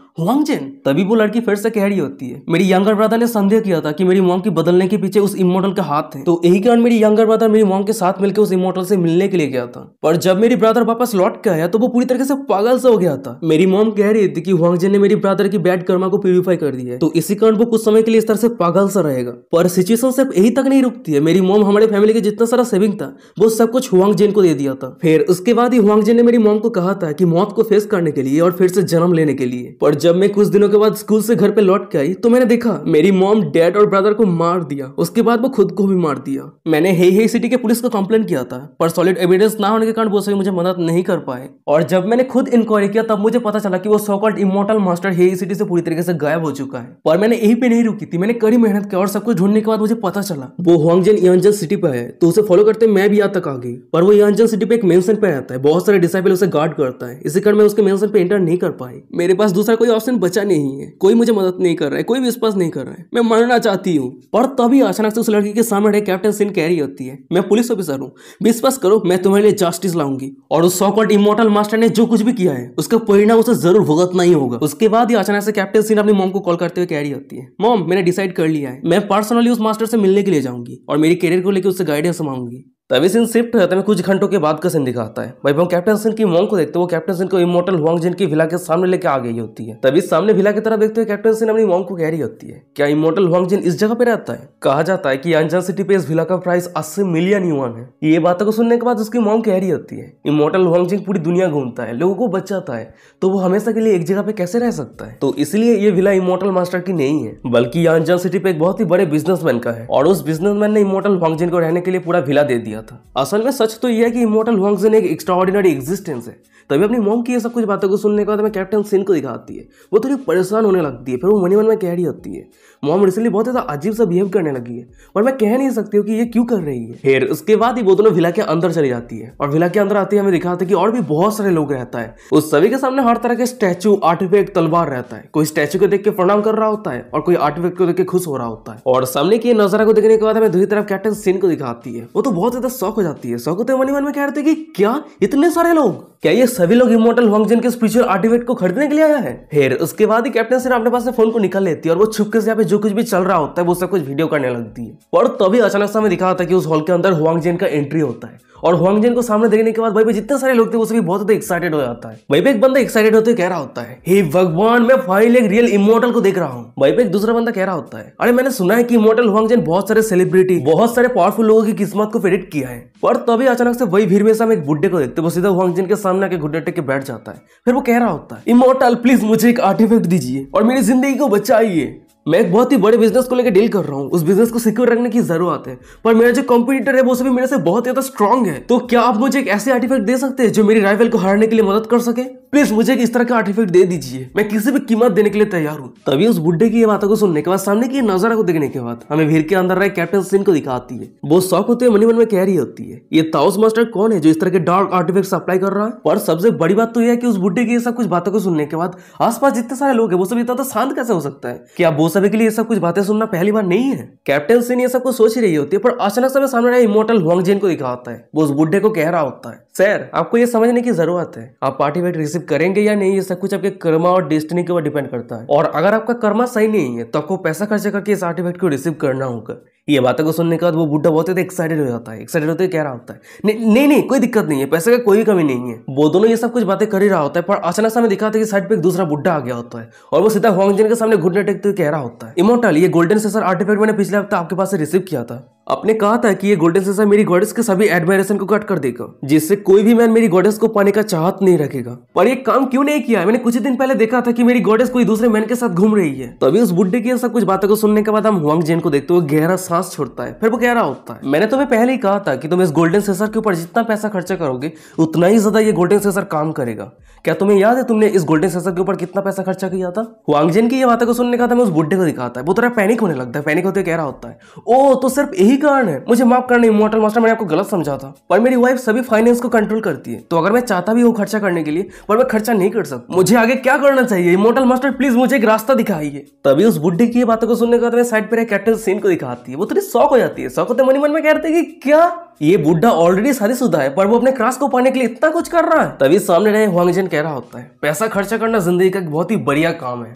हुआंग जिन? तभी वो लड़की फिर से कह रही होती है, मेरी यंगर ब्रदर ने संदेह किया था कि मेरी मॉम की बदलने के पीछे उस इमोर्टल का हाथ है, तो यही कारण मेरी यंगर ब्रदर मेरी मॉम के साथ मिलकर उस इमोर्टल से मिलने के लिए गया था। पर जब मेरी ब्रदर वापस लौट के आया तो वो पूरी तरीके से पागल से हो गया था। मेरी मॉम कह रही थी कि हुआंग जिन ने मेरी ब्रदर की बैड कर्मा को प्यूरिफाई कर दिया है, तो इसी कारण वो कुछ समय के लिए इस तरह से पागल सा रहेगा। पर सिचुएशन सिर्फ यही तक नहीं रुकती है। मेरी मॉम हमारे फैमिली के जितना सारा सेविंग था वो सब कुछ हुआंग जिन को दे दिया था। फिर उसके बाद ही हुआंग जिन ने मेरी मॉम को कहा था कि मौत को फेस करने के लिए और फिर से जन्म लेने के लिए। पर जब मैं कुछ दिनों के बाद स्कूल से घर पे लौट के आई तो मैंने देखा मेरी मॉम डैड और ब्रदर को मार दिया। उसके बाद वो खुद को भी मार दिया। मैंने हे सिटी के पुलिस को कंप्लेन किया था, पर सॉलिड एविडेंस ना होने के कारण वो सभी मुझे मदद नहीं कर पाए। और जब मैंने खुद इंक्वायरी किया तब मुझे पता चला कि वो सो कॉल्ड इमोर्टल मास्टर हे सिटी से पूरी तरीके से गायब हो चुका है। पर मैंने यही पे नहीं रुकी थी, मैंने कड़ी मेहनत की और सब कुछ ढूंढने के बाद मुझे पता चला वो हुआंगजिन यांजन सिटी पे है। तो उसे फॉलो करते मैं भी यहाँ तक आ गई। पर वो यांजन सिटी पे एक मेंशन पे रहता है, बहुत सारे डिसाइपल उसे गार्ड करता है, इसी कारण मैं उसके मेंशन पे एंटर नहीं कर पाई। मेरे पास दूसरा कोई ऑप्शन बचा नहीं है, कोई मुझे मदद नहीं कर रहा है, कोई विश्वास नहीं कर रहा है, मैं मरना चाहती हूँ। पर तभी अचानक से उस लड़की के सामने कैप्टन सिन कह रही होती है, मैं पुलिस ऑफिसर हूँ, विश्वास करो मैं तुम्हारे लिए जस्टिस लाऊंगी और उस सो कॉल्ड इमोर्टल मास्टर ने जो कुछ भी किया है उसका परिणाम उसे जरूर भुगतना ही होगा। उसके बाद ही अचानक से कैप्टन सिन अपनी मॉम को कॉल करते हुए कह रही होती है, मॉम मैंने डिसाइड कर लिया है, मैं पर्सनली उस मास्टर से मिलने के लिए जाऊंगी और मेरी करियर को लेकर उससे गाइडेंस मांगूंगी। तभी सीन शिफ्ट होता है, कुछ घंटों के बाद का सीन दिखाता है। भाई हम कैप्टन सिन की मॉम को देखते हैं, वो कैप्टन सिन को इमोर्टल हुआंग जिन की विला के सामने लेके आ गई होती है। तभी सामने विला की तरफ देखते हुए कैप्टन सिन अपनी मॉम को कह रही होती है, क्या इमोर्टल हुआंग जिन इस जगह पे रहता है? कहा जाता है कि यांजन सिटी पे इस विला का प्राइस 80 मिलियन युआन है। ये बातों को सुनने के बाद उसकी मॉम कह रही होती है, इमोर्टल हुआंग जिन पूरी दुनिया घूमता है, लोगों को बचाता है, तो वो हमेशा के लिए एक जगह पे कैसे रह सकता है? तो इसलिए ये विला इमोर्टल मास्टर की नहीं है, बल्कि यांजन सिटी पे एक बहुत ही बड़े बिजनेसमैन का है और उस बिजनेसमैन ने इमोर्टल हुआंग जिन को रहने के लिए पूरा विला दे दिया था। असल में सच तो यह है कि इमोर्टल हुआंग जिन एक एक्स्ट्राऑर्डिनरी एग्जिस्टेंस है। तभी अपनी मॉम की ये सब कुछ बातों को सुनने के बाद मैं कैप्टन सिन को दिखाती है, वो थोड़ी परेशान होने लगती है। फिर वो मन में कह रही होती है, मॉम रिसेंटली बहुत ज्यादा अजीब सा बिहेव करने लगी है और मैं कह नहीं सकती हूँ कि ये क्यों कर रही है। फिर उसके बाद ही वो दोनों विला के अंदर चली जाती है और विला के अंदर आती है हमें दिखाते कि और भी बहुत सारे लोग रहता है। उस सभी के सामने हर तरह के स्टैचू, आर्टिफैक्ट, तलवार रहता है। कोई स्टैचू को देख के प्रणाम कर रहा होता है और कोई आर्टिफैक्ट को देख के खुश हो रहा होता है। और सामने की नजारा को देखने के बाद हमें दूसरी तरफ कैप्टन सिन को दिखाती है, वो तो बहुत ज्यादा शॉक हो जाती है। शॉक होते मन में कह रहे थे कि क्या इतने सारे लोग, क्या ये सभी लोग इमोर्टल हुआंग जिन के स्पिरिचुअल आर्टिफैक्ट को खरीदने के लिए आया है? फिर उसके बाद ही कैप्टन सिन अपने पास से फोन को निकाल लेती है और वो छुपके से यहाँ पे जो कुछ भी चल रहा होता है वो सब कुछ वीडियो करने लगती है। और तभी अचानक से हमें दिखा होता है कि उस हॉल के अंदर हुआंग जिन का एंट्री होता है और हुआंग जिन को सामने देखने के बाद भाई पे जितने सारे लोग थे वो सभी बहुत ज्यादा एक्साइटेड हो जाता है। वहीं पे एक बंदा एक्साइटेड होते कह रहा होता है, हे भगवान मैं फाइनली एक रियल इमोर्टल को देख रहा हूँ। वहीं पे एक दूसरा बंदा कह रहा होता है, अरे मैंने सुना है कि इमोर्टल हुआंग जिन बहुत सारे सेलिब्रिटी, बहुत सारे पावरफुल लोगों की किस्मत को प्रेडिक्ट किया है। पर तभी अचानक से वही भीड़ में से हम एक बुड्ढे को देखते, वो सीधा हुआंग जिन के सामने आके घुटने टेक के बैठ जाता है। फिर वो कह रहा होता है, इमोर्टल प्लीज मुझे एक आर्टिफैक्ट दीजिए और मेरी जिंदगी को बचाइए। मैं एक बहुत ही बड़े बिजनेस को लेकर डील कर रहा हूँ, उस बिजनेस को सिक्योर रखने की जरूरत है, पर मेरा जो कॉम्पिटिटर है वो सभी मेरे से बहुत ज्यादा स्ट्रांग है। तो क्या आप मुझे एक ऐसे आर्टिफैक्ट दे सकते हैं जो मेरी राइवल को हराने के लिए मदद कर सके? प्लीज मुझे इस तरह का आर्टिफैक्ट दे दीजिए, मैं किसी भी कीमत देने के लिए तैयार हूँ। तभी उस बुड्ढे की ये बातों को सुनने के बाद, सामने की नजारा को देखने के बाद हमें भीड़ के अंदर रहे कैप्टन सिन को दिखाती है। वो शौक होते हुए मन में कह रही होती है, ये ताओस मास्टर कौन है जो इस तरह के डार्क आर्टिफैक्ट सप्लाई कर रहा है? पर सबसे बड़ी बात तो यह है कि उस बुड्ढे की ये सब कुछ बातों को सुनने के बाद आसपास जितने सारे लोग हैं वो सब इतना शांत कैसे हो सकता है? क्या वो सभी के लिए ये सब कुछ बातें सुनना पहली बार नहीं है? कैप्टन सिन ये सब कुछ सोच रही होती है, पर अचानक से सामने रहे इमोर्टल हुआंग जिन को दिखाता है। वो उस बुड्ढे को कह रहा होता है, सर आपको ये समझने की जरूरत है, आप आर्टिफैक्ट रिसीव करेंगे या नहीं, ये सब कुछ आपके कर्मा और डेस्टिनी के ऊपर डिपेंड करता है। और अगर आपका कर्मा सही नहीं है तो आपको पैसा खर्चा करके इस आर्टिफैक्ट को रिसीव करना होगा। ये बातों को सुनने के बाद वो बुड्ढा बहुत ज्यादा एक्साइटेड हो जाता है। एक्साइटेड होते कह रहा होता है, नहीं कोई दिक्कत नहीं है, पैसे का कोई कमी नहीं है। वो दोनों ये सब कुछ बातें कर ही रहा होता है, पर अचानक से हमें दिखाते हैं कि साइड पे एक दूसरा बुड्ढा आ गया होता है और वो सीधा हुआंग जिन के सामने घुटने टेकते हुए कह रहा होता है, इमोर्टल ये गोल्डन सेसर आर्टिफैक्ट मैंने पिछले हफ्ते आपके पास से रिसीव किया था आपने कहा था कि ये गोल्डन सेसर मेरी गॉडेस के सभी एडमायरेशन को कट कर देगा, जिससे कोई भी मैन मेरी गॉडेस को पाने का चाहत नहीं रखेगा। पर ये काम क्यों नहीं किया? मैंने कुछ ही दिन पहले देखा था कि मेरी गॉडेस कोई दूसरे मैन के साथ घूम रही है। तभी उस बुड्ढे की सब कुछ बातों को सुनने के बाद हम हुआंग जेन को देखते हुए गहरा सांस छोड़ता है। फिर वो कह रहा होता है, मैंने तुम्हें पहले ही कहा था कि तुम इस गोल्डन सेसर के ऊपर जितना पैसा खर्चा करोगे उतना ही ज्यादा ये गोल्डन सेसर काम करेगा। क्या तुम्हें याद है तुमने इस गोल्डन सेसर के ऊपर कितना पैसा खर्चा किया था? हुआंग जेन की ये बातों को सुनने का था मैं उस बुड्ढे को दिखाता है। वो थोड़ा पैनिक होने लगता है। पैनिक होते कह रहा होता है, ओ तो सिर्फ यही कारण है, मुझे माफ करना इमॉर्टल मास्टर, मैंने आपको गलत समझा था। पर मेरी वाइफ सभी फाइनेंस को कंट्रोल करती है, तो अगर मैं चाहता भी हूँ खर्चा करने के लिए, पर मैं खर्चा नहीं कर सकता। मुझे आगे क्या करना चाहिए? इमॉर्टल मास्टर प्लीज मुझे एक रास्ता दिखाइए। तभी उस बुड्ढे की ये बातों को सुनने के बाद मैं साइड पर कैप्टन सीन को दिखाती है। वो थोड़ी शॉक हो जाती है। शॉक होते मन ही मन में कहते हैं कि क्या ये बुड्ढा ऑलरेडी शादीशुदा है पर वो अपने क्रश को पाने के लिए इतना कुछ कर रहा है। तभी सामने रहे हुआंग जेन कह रहा होता है, पैसा खर्चा करना जिंदगी का एक बहुत ही बढ़िया काम है,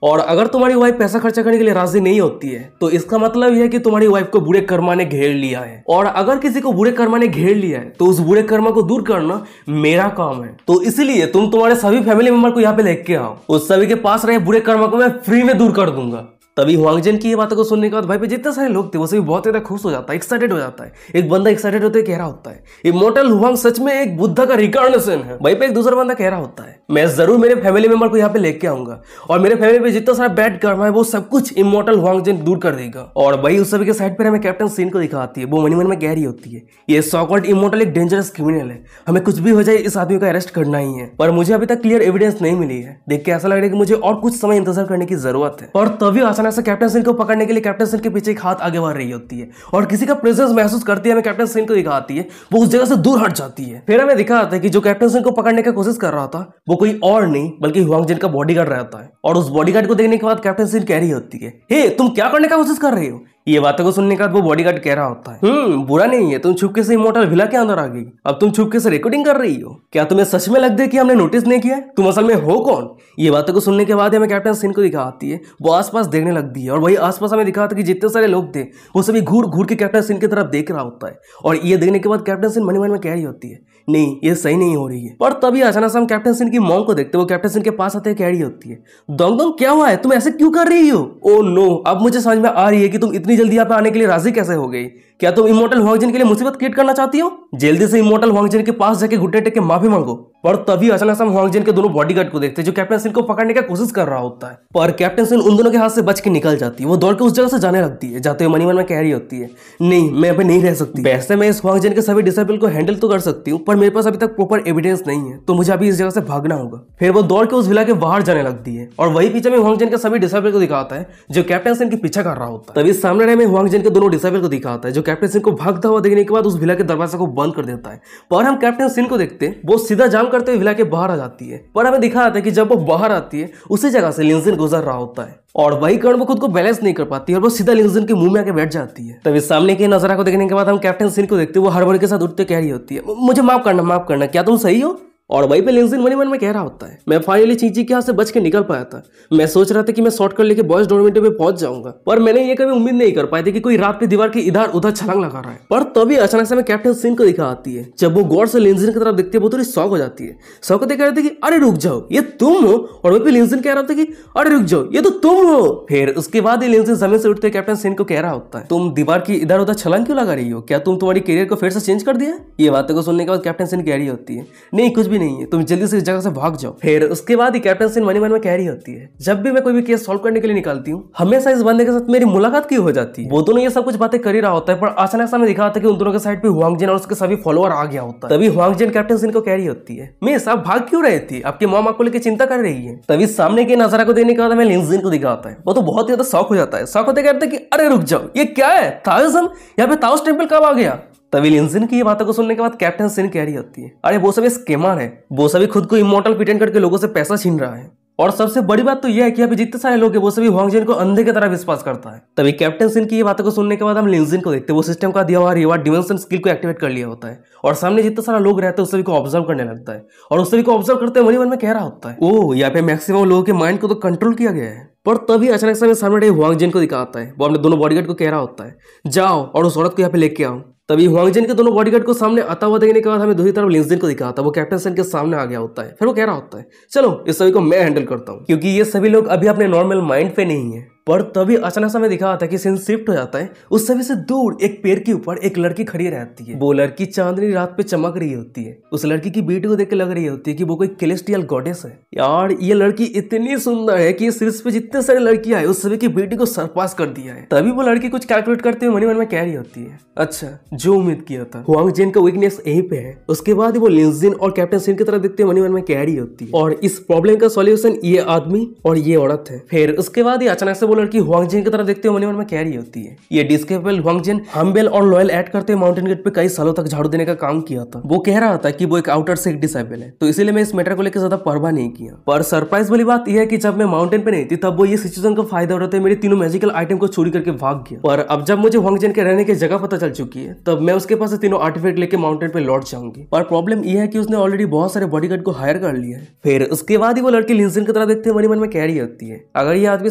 और अगर तुम्हारी वाइफ पैसा खर्चा करने के लिए राजी नहीं होती है तो इसका मतलब यह है कि तुम्हारी वाइफ को बुरे कर्मा ने घेर लिया है, और अगर किसी को बुरे कर्मा ने घेर लिया है तो उस बुरे कर्मा को दूर करना मेरा काम है। तो इसलिए तुम तुम्हारे सभी फैमिली मेंबर को यहाँ पे लेके आओ, उस सभी के पास रहे बुरे कर्मा को मैं फ्री में दूर कर दूंगा। तभी हुआंग जेन की ये बातों को सुनने के बाद भाई पे जितने सारे लोग थे वो सभी बहुत ज्यादा खुश हो जाता है, एक्साइटेड हो जाता है। एक बंदा एक्साइटेड होते कह रहा होता है, इमॉर्टल हुआंग सच में एक बुद्धा का रिकॉर्डिनेशन है। भाई पे एक दूसरा बंदा कह रहा होता है, मैं जरूर मेरे फैमिली मेंबर को यहाँ पे लेके आऊंगा और मेरे फैमिली पे जितना सारा बैड कर्म है वो सब कुछ इमॉर्टल हुआंग जेन दूर कर देगा। और भाई उस सभी के साइड पर हमें कैप्टन सीन को दिखाती है। वो मनी मन में कह रही होती है, ये सो कॉल्ड इमॉर्टल एक डेंजरस क्रिमिनल है, हमें कुछ भी हो जाए इस आदमी को अरेस्ट करना ही है, पर मुझे अभी तक क्लियर एविडेंस नहीं मिली है। देख के ऐसा लग रहा है कि मुझे और कुछ समय इंतजार करने की जरूरत है। और तभी अचानक से कैप्टन सीन को पकड़ने के लिए कैप्टन सीन के पीछे एक हाथ आगे बढ़ रही होती है और किसी का प्रेजेंस महसूस करती है। हमें कैप्टन सीन को दिखाती है, वो उस जगह से दूर हट जाती है। फिर हमें दिखाता है कि जो कैप्टन सीन को पकड़ने की कोशिश कर रहा था वो कोई और नहीं बल्कि हुआंग जेन का बॉडीगार्ड रहता है। और उस बॉडीगार्ड को देखने के बाद कैप्टन सीन कह रही होती है, हे तुम क्या करने का कोशिश कर रही हो? ये बातों को सुनने के बाद वो बॉडीगार्ड कह रहा होता है, बुरा नहीं है, तुम छुपके से इमॉर्टल विला के अंदर आ गई, अब तुम छुपके से रिकॉर्डिंग कर रही हो। क्या तुम्हें सच में लगता है कि हमने नोटिस नहीं किया? तुम असल में हो कौन? ये बातों को सुनने के बाद हमें कैप्टन सीन को दिखाती है, वो आसपास देखने लगती है और वही आसपास हमें दिखाता है कि जितने सारे लोग थे वो सभी घूर घूर के कैप्टन सीन की तरफ देख रहा होता है। और ये देखने के बाद कैप्टन सीन मन ही मन में कह रही होती है, नहीं ये सही नहीं हो रही है। पर तभी अचानक से हम कैप्टन सीन की मॉम को देखते, वो कैप्टन सीन के पास आते कह रही होती है, दोंग क्या हुआ है, तुम ऐसे क्यों कर रही हो? ओ नो, अब मुझे समझ में आ रही है कि तुम इतनी जल्दी यहाँ पे आने के लिए राजी कैसे हो गई। क्या तुम इमॉर्टल हुआंग जेन के लिए मुसीबत क्रिएट करना चाहती हो? जल्दी से इमॉर्टल हुआंग जेन के पास जाके घुटने टेक के माफी मांगो। पर तभी अचानक से हम हुआंग जेन के दोनों बॉडीगार्ड को देखते हैं जो कैप्टन सीन को पकड़ने की कोशिश कर रहा होता है, पर कैप्टन सीन उन दोनों के हाथ से बच के निकल जाती है। वो दौड़ के उस जगह से जाने लगती है। जाते हुए मनी मन में कह रही होती है, नहीं मैं अभी नहीं रह सकती। वैसे मैं इस हुआंग जेन के सभी डिसेबल को हैंडल तो कर सकती हूँ, पर मेरे पास अभी तक प्रॉपर एविडेंस नहीं है, तो मुझे अभी इस जगह से भागना होगा। फिर वो दौड़ के उस विला के बाहर जाने लगती है और वही पीछे में हुआंग जेन के सभी डिसेबल को दिखाता है जो कैप्टन सीन के पीछे कर रहा होता है। तभी सामने रहे में हुआंग जेन के दोनों डिसेबल को दिखाता है जो कैप्टन सीन को भागता हुआ देखने के बाद उस विला के दरवाजे को बंद कर देता है। पर हम कैप्टन सीन को देखते हैं, वो सीधा जाम करते हुए विला के बाहर आ जाती है। पर हमें दिखाता है कि जब वो बाहर आती है उसी जगह से लिंजिन गुजर रहा होता है और वही कारण वो खुद को बैलेंस नहीं कर पाती और वो सीधा लिंजिन के मुंह में आके बैठ जाती है। तभी सामने के नजारा को देखने के बाद हम कैप्टन सीन को देखते हैं, वो हड़बड़ी के साथ उठते कह रही होती है, मुझे माफ करना, क्या तुम सही हो? और वहीं पे लिंजिन मन में कह रहा होता है, मैं फाइनली चींची के हाथ से बच के निकल पाया था। मैं सोच रहा था कि मैं शॉर्टकट लेके बॉयज डॉर्मेटरी में पहुंच जाऊंगा, पर मैंने ये कभी उम्मीद नहीं कर पाई थी कि कोई रात पे दीवार की इधर उधर छलांग लगा रहा है। पर तभी अचानक से मैं कैप्टन सीन को दिखा आती है। जब वो गौर से लिंजिन की तरफ देखती है वो थोड़ी शॉक हो जाती है। शॉक होते कह रहे थे कि अरे रुक जाओ ये तुम हो, और वहीं पे लिंजिन कह रहा था कि अरे रुक जाओ ये तो तुम हो। फिर उसके बाद लिंजिन जमीन से उठते कैप्टन सीन को कह रहा होता है, तुम दीवार की इधर उधर छलांग क्यों लगा रही हो? क्या तुम तुम्हारी करियर को फिर से चेंज कर दिया? ये बातों को सुनने के बाद कैप्टन सीन कह रही होती है, नहीं कुछ भी नहीं है, तुम जल्दी से इस जगह से भाग जाओ। फिर उसके बाद ही कैप्टन सीन मन में कह रही होती है, जब भी मैं कोई भी केस सॉल्व करने के लिए निकलती हूँ हमेशा इस बंदे के साथ मेरी मुलाकात क्यों हो जाती है? वो दोनों ये सब कुछ बातें कर ही रहा होता है, पर अचानक से हमें दिखाता है कि उन दोनों के साइड पे हुआंग जेन और उसके सभी फॉलोअर आ गया होता है। तभी हुआंग जेन कैप्टन सीन को कह रही होती है, मिस आप भाग क्यों रहे थे? आपकी मॉम आपको लेकर चिंता कर रही है। तभी सामने के नजारा को देखने के बाद हमें लिंजिन को दिखाता है। वो तो बहुत ही ज्यादा शॉक हो जाता है। शॉक होते कहते हैं कि अरे रुक जाओ ये क्या है? ताओइज्म? यहाँ पे ताओस टेम्पल कब आ गया? तभी लिंजिन की ये बातों को सुनने के बाद कैप्टन सीन कह रही होती है, अरे वो सभी स्कैमर है, वो सभी खुद को इमॉर्टल प्रिटेंड करके लोगों से पैसा छीन रहा है। और सबसे बड़ी बात तो यह है कि अभी जितने सारे लोग हैं वो सभी हुआंग जेन को अंधे की तरह विश्वास करता है। तभी कैप्टन सीन की ये बातों को सुनने के बाद हम लिंजिन को देखते हैं, वो सिस्टम का दिया हुआ रिवार्ड डिमेंशन स्किल को एक्टिवेट कर लिया होता है और सामने जितने सारे लोग रहते हैं उस सभी को ऑब्जर्व करने लगता है और उस सभी को ऑब्जर्व करते हुए मन में कह रहा होता है, ओह यहाँ पे मैक्सिमम लोगों के माइंड को तो कंट्रोल किया गया है। पर तभी अचानक से सामने हुआंग जेन को दिखाता है। वो अपने दोनों बॉडीगार्ड को कह रहा होता है, जाओ और उस औरत को यहाँ पे लेके आओ। तभी हुआंग जेन के दोनों बॉडीगार्ड को सामने आता हुआ देखने के बाद हमें दूसरी तरफ लिंजिन को दिखाता है। वो कैप्टन सीन के सामने आ गया होता है। फिर वो कह रहा होता है, चलो इस सभी को मैं हैंडल करता हूँ, क्योंकि ये सभी लोग अभी अपने नॉर्मल माइंड पे नहीं है। पर तभी अचानक समय दिखा आता है कि सीन शिफ्ट हो जाता है। उस समय से दूर एक पेड़ के ऊपर एक लड़की खड़ी रहती है। वो लड़की चांदनी रात पे चमक रही होती है। उस लड़की की ब्यूटी को देख के लग रही होती है कि वो कोई सेलेस्टियल गॉडेस है। यार ये लड़की इतनी सुंदर है कि इस सीरीज पे जितने सारे लड़कियां है उस सभी की ब्यूटी को सरपास कर दिया है। तभी वो लड़की कुछ कैलकुलेट करते हुए मन में कह रही होती है, अच्छा जो उम्मीद किया था, हुआंग जिन का वीकनेस यहीं पे है। उसके बाद वो लिंजिन और कैप्टन सिन की तरह देखते हुए मन में कह रही होती है, और इस प्रॉब्लम का सॉल्यूशन ये आदमी और ये औरत है। फिर उसके बाद अचानक से वो लड़की हुआंग जिन की तरह देखते हुए मन में कह रही होती है, ये डिस्केबल हुआंग जिन हम्बल और लॉयल ऐड करते माउंटेन गेट पे कई सालों तक झाड़ू देने का काम किया था। वो कह रहा था कि वो एक आउटर से एक डिसेबल है, तो इसीलिए मैं इस मैटर को लेकर ज्यादा परवाह नहीं किया। पर सरप्राइज वाली बात यह है कि जब मैं माउंटेन पे नहीं थी तब वो ये सिचुएशन का फायदा उठाते हुए मेरे तीनों मैजिकल आइटम को चोरी करके भाग गया। पर अब जब मुझे हुआंग जिन के रहने की जगह पता चल चुकी है तब मैं उसके पास से तीनों आर्टिफैक्ट लेके माउंटेन पे लौट जाऊंगी। पर प्रॉब्लम यह है कि उसने ऑलरेडी बहुत सारे बॉडीगार्ड को हायर कर लिया है। फिर उसके बाद ही वो लड़की लिंजिन की तरह देखते हुए मन में कह रही होती है, अगर ये आदमी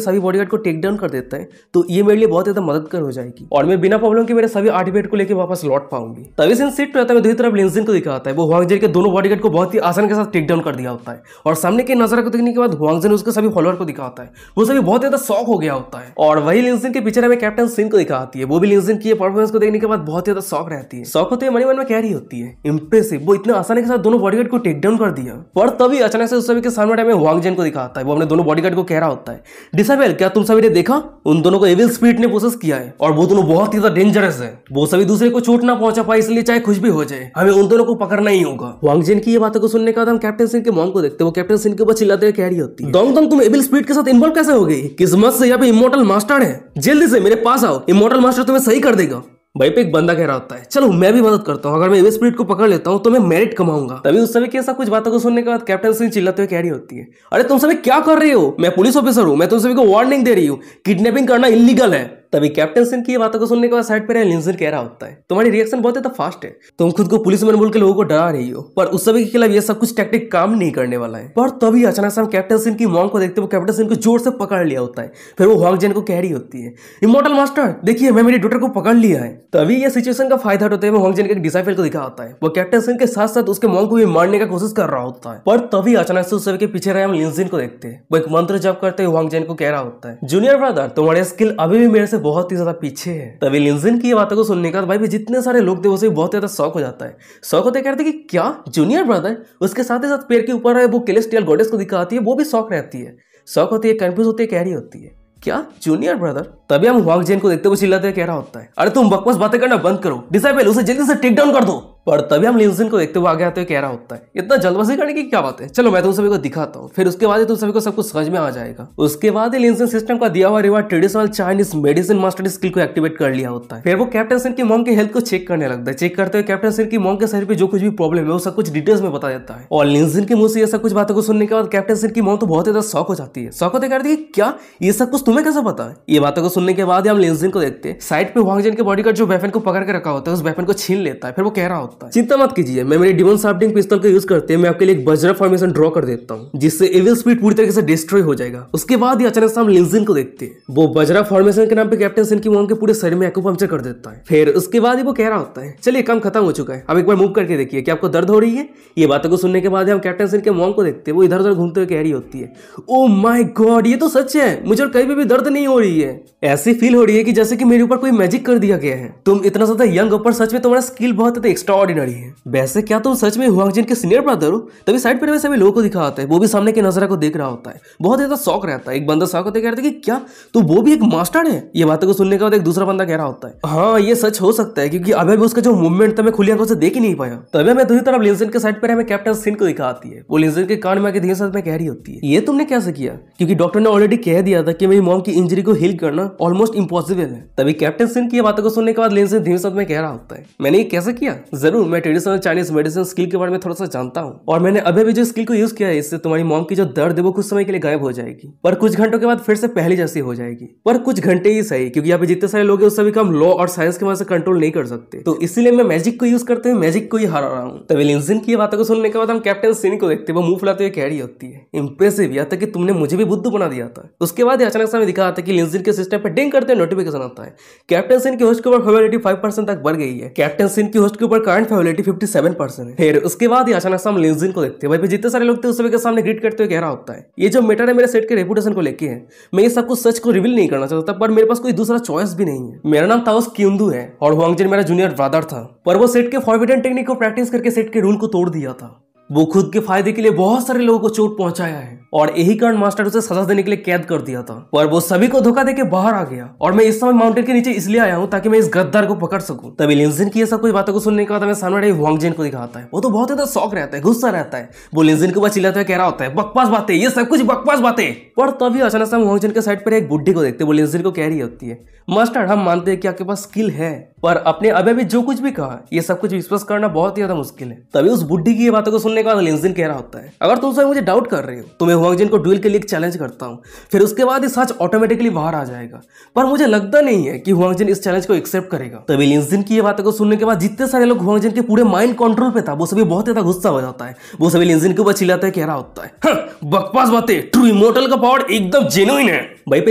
सभी बॉडीगार्ड को टेक डाउन कर देता है तो ये मेरे लिए बहुत ज्यादा मददगार हो जाएगी और मैं बिना प्रॉब्लम के मेरे सभी आर्टिफैक्ट को लेकर वापस लौट पाऊंगी। तभी सीन शिफ्ट रहता है, दूसरी तरफ लिंजिन को दिखाता है। वो हुआंग जिन के दोनों बॉडीगार्ड को बहुत ही आसान के साथ टेक डाउन कर दिया होता है और सामने के नजारा को देखने के बाद हुआंग जिन उसके सभी फॉलोअर को दिखाता है। वो सभी बहुत ज्यादा शॉक हो गया होता है। और वही लिंजिन के पीछे हमें कैप्टन सिन को दिखाती है। वो भी लिंजिन की परफॉर्मेंस को देखने के बाद बहुत ज्यादा शॉक रहती है। शॉक होते मन में कह रही होती है, इंप्रेसिव, वो इतना आसानी के साथ दोनों बॉडीगार्ड को टेक डाउन कर दिया। पर तभी अचानक से उस सभी के सामने हमें हुआंग जिन को दिखाता है। वो अपने दोनों बॉडीगार्ड को कह रहा होता है, डिसेबल, क्या तुम सभी ने देखा, उन दोनों को एविल स्पिरिट ने पोसेस किया है और वो दोनों बहुत ही ज्यादा डेंजरस है। वो सभी दूसरे को चोट ना पहुंचा पाए, इसलिए चाहे कुछ भी हो जाए हमें उन दोनों को पकड़ना ही होगा। हुआंग जिन की ये बातों को सुनने के बाद हम कैप्टन सिन के मॉम को देखते, वो कैप्टन सिन के ऊपर चिल्लाते हुए कह रही होती है, दोंग दोंग तुम एविल स्पिरिट के साथ इन्वॉल्व कैसे हो गई? किस्मत से यहाँ पे इमॉर्टल मास्टर है, जल्दी से मेरे पास आओ, इमॉर्टल मास्टर तुम्हें सही कर देगा। भाई पे एक बंदा कह रहा होता है, चलो मैं भी मदद करता हूँ, अगर मैं एविल स्पिरिट को पकड़ लेता हूँ तो मैं मेरिट कमाऊंगा। तभी उस सभी की ऐसा कुछ बातों को सुनने के बाद कैप्टन सिंह चिल्लाते हुए कह रही होती है, अरे तुम सभी क्या कर रही हो, मैं पुलिस ऑफिसर हूँ, मैं तुम सभी को वार्निंग दे रही हूँ, किडनैपिंग करना इलीगल है। तभी कैप्टन सिंह की ये बातों को सुनने के बाद साइड पर लिंजिन कह रहा होता है, तुम्हारी रिएक्शन बहुत ज्यादा फास्ट है, तुम खुद को पुलिसमैन बोल के लोगों को डरा रही हो, पर उस सभी के खिलाफ ये सब कुछ टैक्टिक काम नहीं करने वाला है। पर तभी अचानक से हम कैप्टन सिंह की मॉम को देखते, वो कैप्टन सिंह को जोर से पकड़ लिया होता है। फिर वो हुआंग जिन को कह रही होती है, इमॉर्टल मास्टर देखिए मैं मेरी डॉटर को पकड़ लिया है। तभी ये सिचुएशन का फायदा उठाते हुए हुआंग जिन के एक डिसाइपल को दिखा होता है। वो कैप्टन सिंह के साथ साथ उसके मॉम को भी मारने का कोशिश कर रहा होता है। पर तभी अचानक से उस सभी के पीछे रहे हम लिंजिन को देखते हैं। वो एक मंत्र जप करते हुए हुआंग जिन को कह रहा होता है, जूनियर ब्रदर तुम्हारे स्किल अभी भी मेरे से बहुत ही ज्यादा पीछे है। तभी लिंजिन की ये बातों को सुनने के बाद भाई भी जितने सारे लोग थे वो सभी बहुत ज्यादा शौक हो जाता है। शौक होते कहते कि क्या जूनियर ब्रदर, उसके साथ ही साथ पेड़ के ऊपर वो सेलेस्टियल गॉडेस को दिखाती है, वो भी शौक रहती है। शौक होती है, कंफ्यूज होती है, कह रही होती है, क्या जूनियर ब्रदर? तभी हम हुआंग जिन को देखते हुए चिल्लाते हुए कह रहा होता है, अरे तुम बकवास बातें करना बंद करो, डिसेबल उसे जल्दी से टेक डाउन कर दो। पर तभी हम लिंजिन को देखते हुए आगे आते हुए कह रहा होता है, इतना जल्दबाजी करने की क्या बात है, चलो मैं तुम सभी को दिखाता हूँ, फिर उसके बाद ही तुम सभी को सब कुछ समझ में आ जाएगा। उसके बाद ही लिंजिन सिस्टम का दिया हुआ reward traditional Chinese medicine master skill को एक्टिवेट कर लिया होता है। फिर वो कैप्टन सिंह की मॉम की हेल्थ को चेक करने लगता है। चेक करते हुए कैप्टन सिंह की मॉम के शरीर पे जो कुछ भी प्रॉब्लम है वो सब कुछ डिटेल्स में बता देता है। और लिंजिन के मुंह से ये सब कुछ बातों को सुनने के बाद कैप्टन सिंह की मॉम तो बहुत ज्यादा शॉक हो जाती है। शॉक होते कहती है, क्या ये सब कुछ तुम्हें कैसे पता है? ये बातों को सुनने के बाद हम लिंजिन को देखते हैं, साइड पे हुआंग जिन के बॉडीगार्ड जो वेपन को पकड़ के रखा होता है उस वेपन को छीन लेता है। फिर वो कह रहा होता है, चिंता मत कीजिए, मैं मेरी डिमन शार्पनिंग पिस्तौल का यूज करते मैं आपके लिए एक वज्र फॉर्मेशन ड्रॉ कर देता हूं, जिससे एविल स्पिरिट पूरी तरीके से डिस्ट्रॉय हो जाएगा। उसके बाद ही अचानक से हम लिंजिन को देखते हैं, वो वज्र फॉर्मेशन के नाम पे कैप्टन सिंह की मॉम के पूरे शरीर में एक्यूपंक्चर कर देता है। फिर उसके बाद ही वो कह रहा होता है, चलिए काम खत्म हो चुका है, अब एक बार मूव करके देखिए कि आपको दर्द हो रही है। ये बातों को सुनने के बाद हम कैप्टन सिंह के मॉम को देखते हैं, वो इधर उधर घूमते हुए कह रही होती है, ओ माय गॉड ये तो सच है, मुझे और कहीं भी दर्द नहीं हो रही है, ऐसी फील हो रही है कि जैसे कि मेरे ऊपर कोई मैजिक कर दिया गया है। तुम इतना ज्यादा यंग हो पर सच में तुम्हारा स्किल बहुत ज्यादा एक्स्ट्राऑर्डिनरी है। वैसे क्या तुम सच में हुआंग जिन के सीनियर ब्रदर हो? तभी साइड पर सभी लोगों को दिखाता है, वो भी सामने के नजरा को देख रहा होता है, बहुत ज्यादा शौक रहता है। एक बंदा शौक होते कहता है कि क्या तो वो भी एक मास्टर है? ये बातों को सुनने के बाद एक दूसरा बंदा कह रहा होता है, हाँ ये सच हो सकता है, क्योंकि अभी भी उसका जो मूवमेंट था मैं खुली आंखों से देख ही नहीं पाया। तभी मैं दूसरी तरफ लिंजिन के साइड पर हमें कैप्टन सिंह को दिखाती है। वो लिंजिन के कान में आके धीरे साथ में कह रही होती है, ये तुमने कैसे किया? क्योंकि डॉक्टर ने ऑलरेडी कह दिया था कि मेरी मॉम की इंजरी को हील करना ऑलमोस्ट इम्पॉसिबल है। तभी कैप्टन सिंह की बातों को सुनने के बाद लिंजिन धीरे साथ में कह रहा होता है, मैंने ये कैसे किया? जरूर, मैं ट्रेडिशनल चाइनीज मेडिसिन स्किल के बारे में थोड़ा सा जानता हूँ और मैंने अभी भी जो स्किल को यूज किया है इससे तुम्हारी मॉम की जो दर्द है वो कुछ समय के लिए गायब हो जाएगी, पर कुछ घंटों के बाद फिर से पहली जैसी हो जाएगी। पर कुछ घंटे ही सही, क्योंकि यहाँ पे जितने सारे लोग हैं उस सभी का हम लॉ और साइंस की वजह से कंट्रोल नहीं कर सकते, तो इसीलिए मैं मैजिक को यूज करते हुए मैजिक को ही हरा रहा हूँ। तभी लिंजिन की बातों को सुनने के बाद हम कैप्टन सिंह को देखते वो मुंह फुलाते हुए कह रही होती है, इंप्रेसिव, यहाँ तक कि तुमने मुझे भी बुद्धू बना दिया था। उसके बाद अचानक से हमें दिखा आता है कि लिंजिन के सिस्टम पर डिंग करते नोटिफिकेशन आता है, कैप्टन सिंह की होस्ट के ऊपर फेवरेटिव 5% तक बढ़ गई है। कैप्टन सिंह की होस्ट के ऊपर करंट ग्रांड फाइबिलिटी 57% है। फिर उसके बाद ही अचानक से हम लिंजिन को देखते हैं। भाई जितने सारे लोग थे उस सभी के सामने ग्रीट करते हुए कह रहा होता है, ये जो मैटर है मेरे सेट के रेपुटेशन को लेके है, मैं ये सब कुछ सच को रिवील नहीं करना चाहता, पर मेरे पास कोई दूसरा चॉइस भी नहीं है। मेरा नाम ताओस क्यूंदू है और हुआंग जिन मेरा जूनियर ब्रदर था, पर वो सेट के फॉरबिडन टेक्निक को प्रैक्टिस करके सेट के रूल को तोड़ दिया था। वो खुद के फायदे के लिए बहुत सारे लोगों को चोट पहुंचाया है और यही कारण मास्टर उसे सजा देने के लिए कैद कर दिया था, पर वो सभी को धोखा देके बाहर आ गया और मैं इस समय माउंटेन के नीचे इसलिए आया हूं ताकि मैं इस गद्दार को पकड़ सकूं। तभी लिंजिन की ये सब कुछ बातों को सुनने के बाद हमें सामने वाले हुआंग जिन को दिखाता है। वो तो बहुत ज्यादा शौक रहता है, गुस्सा रहता है। वो लिंजिन के ऊपर चिल्लाता है, कह रहा होता है बकवास बातें, ये सब कुछ बकवास बातें। पर तभी अचानक से हम हुआंग जिन के साइड पर एक बुड्ढी को देखते हैं। वो लिंजिन को कह रही होती है, मास्टर हम मानते हैं कि आपके पास स्किल है, पर अपने अबे भी जो कुछ भी कहा ये सब कुछ विश्वास करना बहुत ही ज्यादा मुश्किल है। तभी उस बुड्ढी की ये बातों को सुनने के बाद लिंजिन कह रहा होता है, अगर तुम सब मुझे डाउट कर रहे हो तो मैं हुआंग जिन को ड्यूल के लिए एक चैलेंज करता हूं, फिर उसके बाद ये सच ऑटोमेटिकली बाहर आ जाएगा, पर मुझे लगता नहीं है कि हुआंग जिन इस चैलेंज को एक्सेप्ट करेगा। तभी लिंजिन की ये बातों को सुनने के बाद जितने सारे लोग हुआंग जिन के पूरे माइंड कंट्रोल पे था वो सभी बहुत ज्यादा गुस्सा हो जाता है। वो सभी लिंजिन के ऊपर चिल्लाते हैं, कह रहा होता है बकवास बातें, ट्रू इमोर्टल का पावर एकदम जेन्युइन है। भाई पे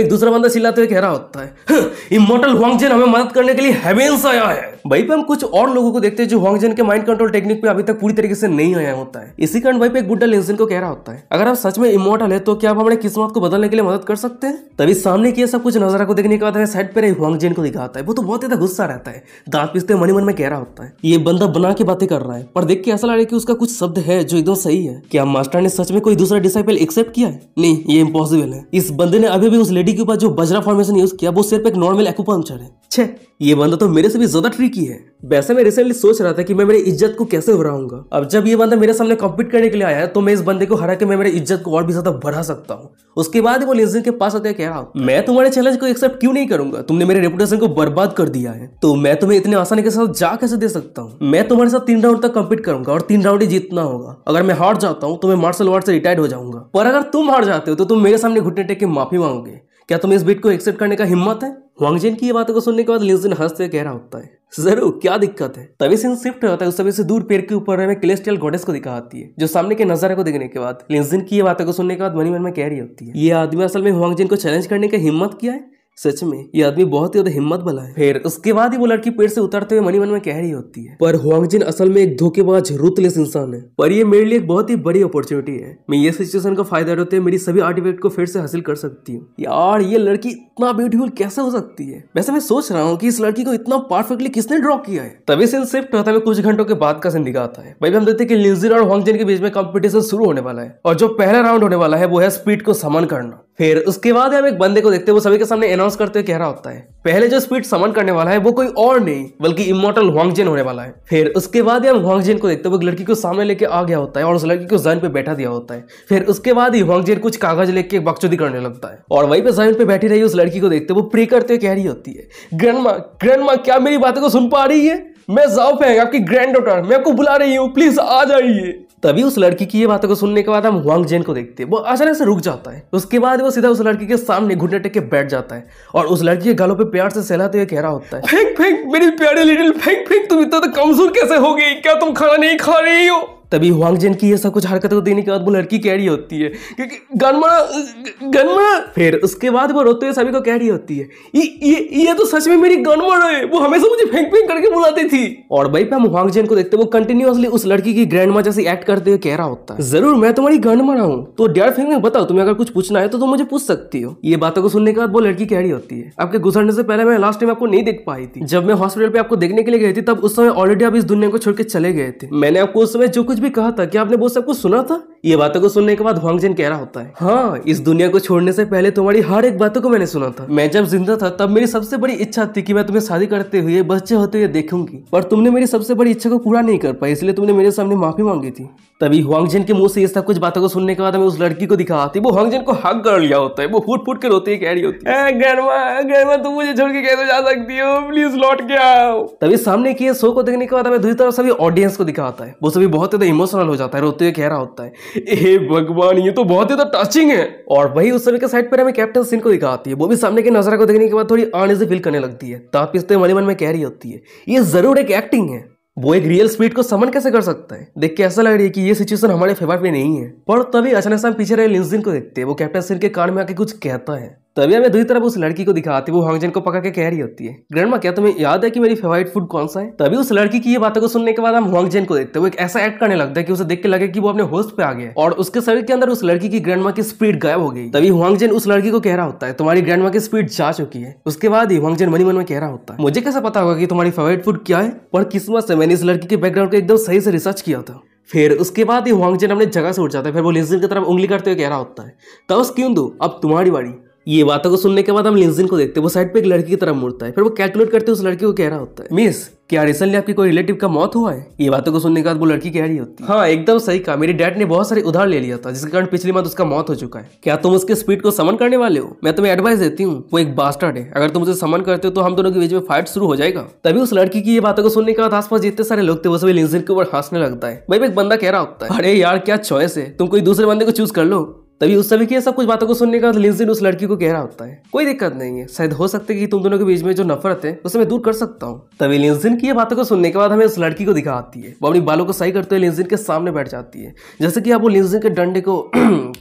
एक दूसरा बंदा चिल्लाते हुए कह रहा होता है, इमोर्टल हुआंग जिन हमें मदद करने के लिए हेवेंस आया है। भाई पे हम कुछ और लोगों को देखते हैं जो हुआंग जिन के माइंड कंट्रोल टेक्निक पे अभी तक पूरी तरीके से नहीं आया होता है। इसी कारण भाई पे एक बुड्ढा लिंजिन को कह रहा होता है, अगर आप सच में इमोर्टल है तो क्या आप हमारे किस्मत को बदलने के लिए मदद कर सकते हैं। तभी सामने किया सब कुछ नजारा को देखने के बाद हमें साइड पे हुआंग जिन को दिखाता है। वो तो बहुत ज्यादा गुस्सा रहता है, दांत पीसते मन ही मन में कह रहा होता है, ये बंदा बना के बातें कर रहा है, पर देख के ऐसा लग रहा है कि उसका कुछ शब्द है जो एकदम सही है। क्या मास्टर ने सच में कोई दूसरा डिसाइपल एक्सेप्ट किया है? नहीं, ये इम्पॉसिबल है। इस बंदे ने अभी भी उस लेडी के ऊपर जो बजरा फॉर्मेशन यूज किया वो सिर्फ एक नॉर्मल एक्यूपंक्चर है। छे, ये बंदा तो मेरे से भी ज्यादा ट्रिकी है। वैसे मैं रिसेंटली सोच रहा था कि मैं मेरी इज्जत को कैसे बढ़ाऊंगा। अब जब ये बंदा मेरे सामने कॉम्पीट करने के लिए आया है तो मैं इस बंदे को हरा के मैं मेरी इज्जत को और भी ज्यादा बढ़ा सकता हूँ। उसके बाद वो लिंजिन के पास आते कह रहा हूँ, मैं तुम्हारे चैलेंज को एक्सेप्ट क्यों नहीं करूंगा, तुमने मेरे रेपुटेशन को बर्बाद कर दिया है, तो मैं तुम्हें इतने आसानी के साथ जा कैसे दे सकता हूँ। मैं तुम्हारे साथ 3 राउंड तक कम्पीट करूंगा और 3 राउंड ही जीतना होगा। अगर मैं हार जाता हूँ तो मैं मार्शल आर्ट से रिटायर्ड हो जाऊंगा, पर अगर तुम हार जाते हो तो तुम मेरे सामने घुटने टेक के माफी मांगोगे। क्या तुम्हें इस बीट को एक्सेप्ट करने का हिम्मत है? हुआंग जिन की ये बातों को सुनने के बाद लिंजिन हंसते कह रहा होता है, जरूर, क्या दिक्कत है। तभी सीन शिफ्ट होता है उस सभी से दूर पेड़ के ऊपर हमें कैलेस्टियल गॉडेस को दिखाती है, जो सामने के नजारे को देखने के बाद लिंजिन की ये बातों को सुनने के बाद मनी मन में कह रही होती है, ये आदमी असल में हुआंग जिन को चैलेंज करने का हिम्मत किया है। सच में ये आदमी बहुत ही ज्यादा हिम्मत वाला है। फिर उसके बाद ही वो लड़की पेड़ से उतरते हुए मनी मन में कह रही होती है, पर हुआंग जिन असल में एक धोखेबाज रूथलेस इंसान है, पर ये मेरे लिए एक बहुत ही बड़ी अपॉर्चुनिटी है। मैं ये सिचुएशन का फायदा उठाते हुए मेरी सभी आर्टिफैक्ट को फिर से हासिल कर सकती हूँ। यार ये लड़की इतना ब्यूटीफुल कैसे हो सकती है? वैसे मैं सोच रहा हूँ कि इस लड़की को इतना परफेक्टली किसने ड्रॉ किया है। तभी सीन शिफ्ट होता है कुछ घंटों के बाद का सीन दिखाता है। भाई हम देखते हैं कि लिंजिन और हुआंग जिन के बीच में कंपटीशन शुरू होने वाला है और जो पहला राउंड होने वाला है वो है स्पीड को समन करना। फिर उसके बाद हम एक बंदे को देखते हैं, वो सभी के सामने अनाउंस करते हुए कह रहा होता है, पहले जो स्पीड समन करने वाला है वो कोई और नहीं बल्कि इमोर्टल हुआंग जिन होने वाला है। फिर उसके बाद हम हुआंग जिन को देखते हैं, वो एक लड़की को सामने लेके आ गया होता है और उस लड़की को जमीन पे बैठा दिया होता है। फिर उसके बाद ही हुआंग जिन कुछ कागज लेके बकचोदी करने लगता है और वहीं पे जमीन पे बैठी रही उस लड़की को देखते वो प्रे करते हुए कह रही होती है, ग्रैंडमा क्या मेरी बातों को सुन पा रही है? मैं जाओ फेंग आपकी ग्रैंड डॉटर, मैं आपको बुला रही हूँ, प्लीज आ जाइए। तभी उस लड़की की ये बातों को सुनने के बाद हम हुआंग जिन को देखते हैं, वो अचानक से रुक जाता है। उसके बाद वो सीधा उस लड़की के सामने घुटने टेक के बैठ जाता है और उस लड़की के गालों पे प्यार से सहलाते हुए कह रहा होता है, फेंक मेरी प्यारी लिटिल फेंक, तुम इतना तो कमजोर कैसे हो गई? क्या तुम खाना नहीं खा रही हो? तभी हुआंग जिन की ये सब कुछ हरकतों को देने के बाद वो लड़की कह रही होती है कि गनमा। फिर उसके बाद वो रोते हुए सभी को कह रही होती है, ये तो सच में मेरी गनमा है, वो हमेशा मुझे फेंक करके बुलाती थी। और भाई पे हम हुआंग जिन को देखते वो कंटिन्यूअसली उस लड़की की ग्रैंडमा जैसी एक्ट करते हुए कह रहा होता है, जरूर मैं तुम्हारी गनमा हूँ, तो डैड फेंक में बताओ तुम्हें अगर कुछ पूछना है तो तुम मुझे पूछ सकती हो। ये बातों को सुनने के बाद वो लड़की कह रही होती है, आपके गुजरने से पहले मैं लास्ट टाइम आपको नहीं देख पाई थी, जब मैं हॉस्पिटल पे आपको देखने के लिए गई थी तब उस समय ऑलरेडी आप इस दुनिया को छोड़ के चले गए थे। मैंने आपको उस समय जो कुछ भी कहा था क्या आपने वो सब कुछ सुना था? ये बातों को सुनने के बाद हुआंग जिन कह रहा होता है, हाँ, इस दुनिया को छोड़ने से पहले तुम्हारी हर एक बातों को मैंने सुना था। मैं जब जिंदा था तब मेरी सबसे बड़ी इच्छा थी कि मैं तुम्हें शादी करते हुए बच्चे होते हुए देखूंगी, पर तुमने मेरी सबसे बड़ी इच्छा को पूरा नहीं कर पाई, इसलिए तुमने मेरे सामने माफी मांगी थी। तभी हुआंग जिन के मुंह से ये सब कुछ बातों को सुनने के बाद हमें उस लड़की को दिखाती, वो हुआंग जिन को हक कर लिया होता है, वो फूट के रोती है, कह रही होती है, गरमा तुम मुझे छोड़ के कैसे जा सकती हो, प्लीज लौट के आओ। तभी सामने की शो को देखने के बाद हमें दूसरी तरफ सभी ऑडियंस को दिखाता है, वो सभी बहुत ज्यादा इमोशनल हो जाता है, रोते हुए कह रहा होता है, हे भगवान ये तो बहुत ज्यादा टचिंग है। और वही उस सभी के साइड पर हमें कैप्टन सिन को दिखाती है, वो भी सामने के नजारा को देखने के बाद थोड़ी अनईजी फील करने लगती है, दांत पीसते हुए मन में कह रही होती है, ये जरूर एक एक्टिंग है, वो एक रियल स्पीड को समन कैसे कर सकता है? देख के ऐसा लग रही है कि ये सिचुएशन हमारे फेवर में नहीं है। पर तभी अचानक से हम पीछे रहे लिंजिन को देखते हैं, वो कैप्टन सिन के कान में आके कुछ कहता है, तभी हमें दूसरी तरफ उस लड़की को दिखाती है, वो हुआंग जेन को पकड़ के कह रही होती है, ग्रैंडमा क्या तुम्हें याद है कि मेरी फेवरेट फूड कौन सा है? तभी उस लड़की की ये बातों को सुनने के बाद हम हुआंग जेन को देखते हैं, वो एक ऐसा एक्ट करने लगता है कि उसे देख के लगे कि वो अपने होस्ट पे आ गया और उसके शरीर के अंदर उस लड़की की ग्रैंडमा की स्पीड गायब हो गई। तभी हुआंग जेन उस लड़की को कह रहा होता है, तुम्हारी ग्रैंडमा की स्पीड जा चुकी है। उसके बाद ही हुआंग जेन मन में कह रहा होता है, मुझे कैसे पता होगा कि तुम्हारी फेवरेट फूड क्या है? पर किस्मत से मैंने इस लड़की के बैकग्राउंड को एकदम सही से रिसर्च किया था। फिर उसके बाद ही हुआंग जेन अपने जगह से उठ जाता है, फिर वो लिंजिन की तरफ उंगली करते हुए कह रहा होता है, ताओस क्यों अब तुम्हारी बारी। ये बातों को सुनने के बाद हम लिंजिन को देखते हैं, वो साइड पे एक लड़की की तरफ मुड़ता है, फिर वो कैलकुलेट करते उस लड़की को कह रहा होता है, मिस क्या रिसेंटली आपकी कोई रिलेटिव का मौत हुआ है? ये बातों को सुनने के बाद वो लड़की कह रही होती है, हाँ एकदम सही कहा, मेरे डैड ने बहुत सारे उधार ले लिया था जिसके कारण पिछली मंथ उसका मौत हो चुका है। क्या तुम उसके स्पीड को समन करने वाले हो? मैं तुम्हें एडवाइस देती हूँ, वो एक बास्टर्ड है, अगर तुम उसे समन करते हो तो हम दोनों के बीच में फाइट शुरू हो जाएगा। तभी उस लड़की की ये बातों को सुनने के बाद आसपास जितने सारे लोग थे वो सभी लिंजिन के ऊपर हंसने लगता है। भाई एक बंदा कह रहा होता है, अरे यार क्या चॉइस है, तुम कोई दूसरे बंदे को चूज कर लो। तभी उस सभी की सब कुछ बातों को सुनने के बाद लिंजिन उस लड़की को कह रहा होता है, कोई दिक्कत नहीं है, शायद हो सकता है कि तुम दोनों के बीच में जो नफरत है उसे मैं दूर कर सकता हूँ। तभी लिंजिन की ये बातों को सुनने के बाद हमें उस लड़की को दिखाती है, वो अपनी बालों को सही करते हुए लिंजिन के सामने बैठ जाती है, जैसे कि अब वो लिंजिन के डंडे को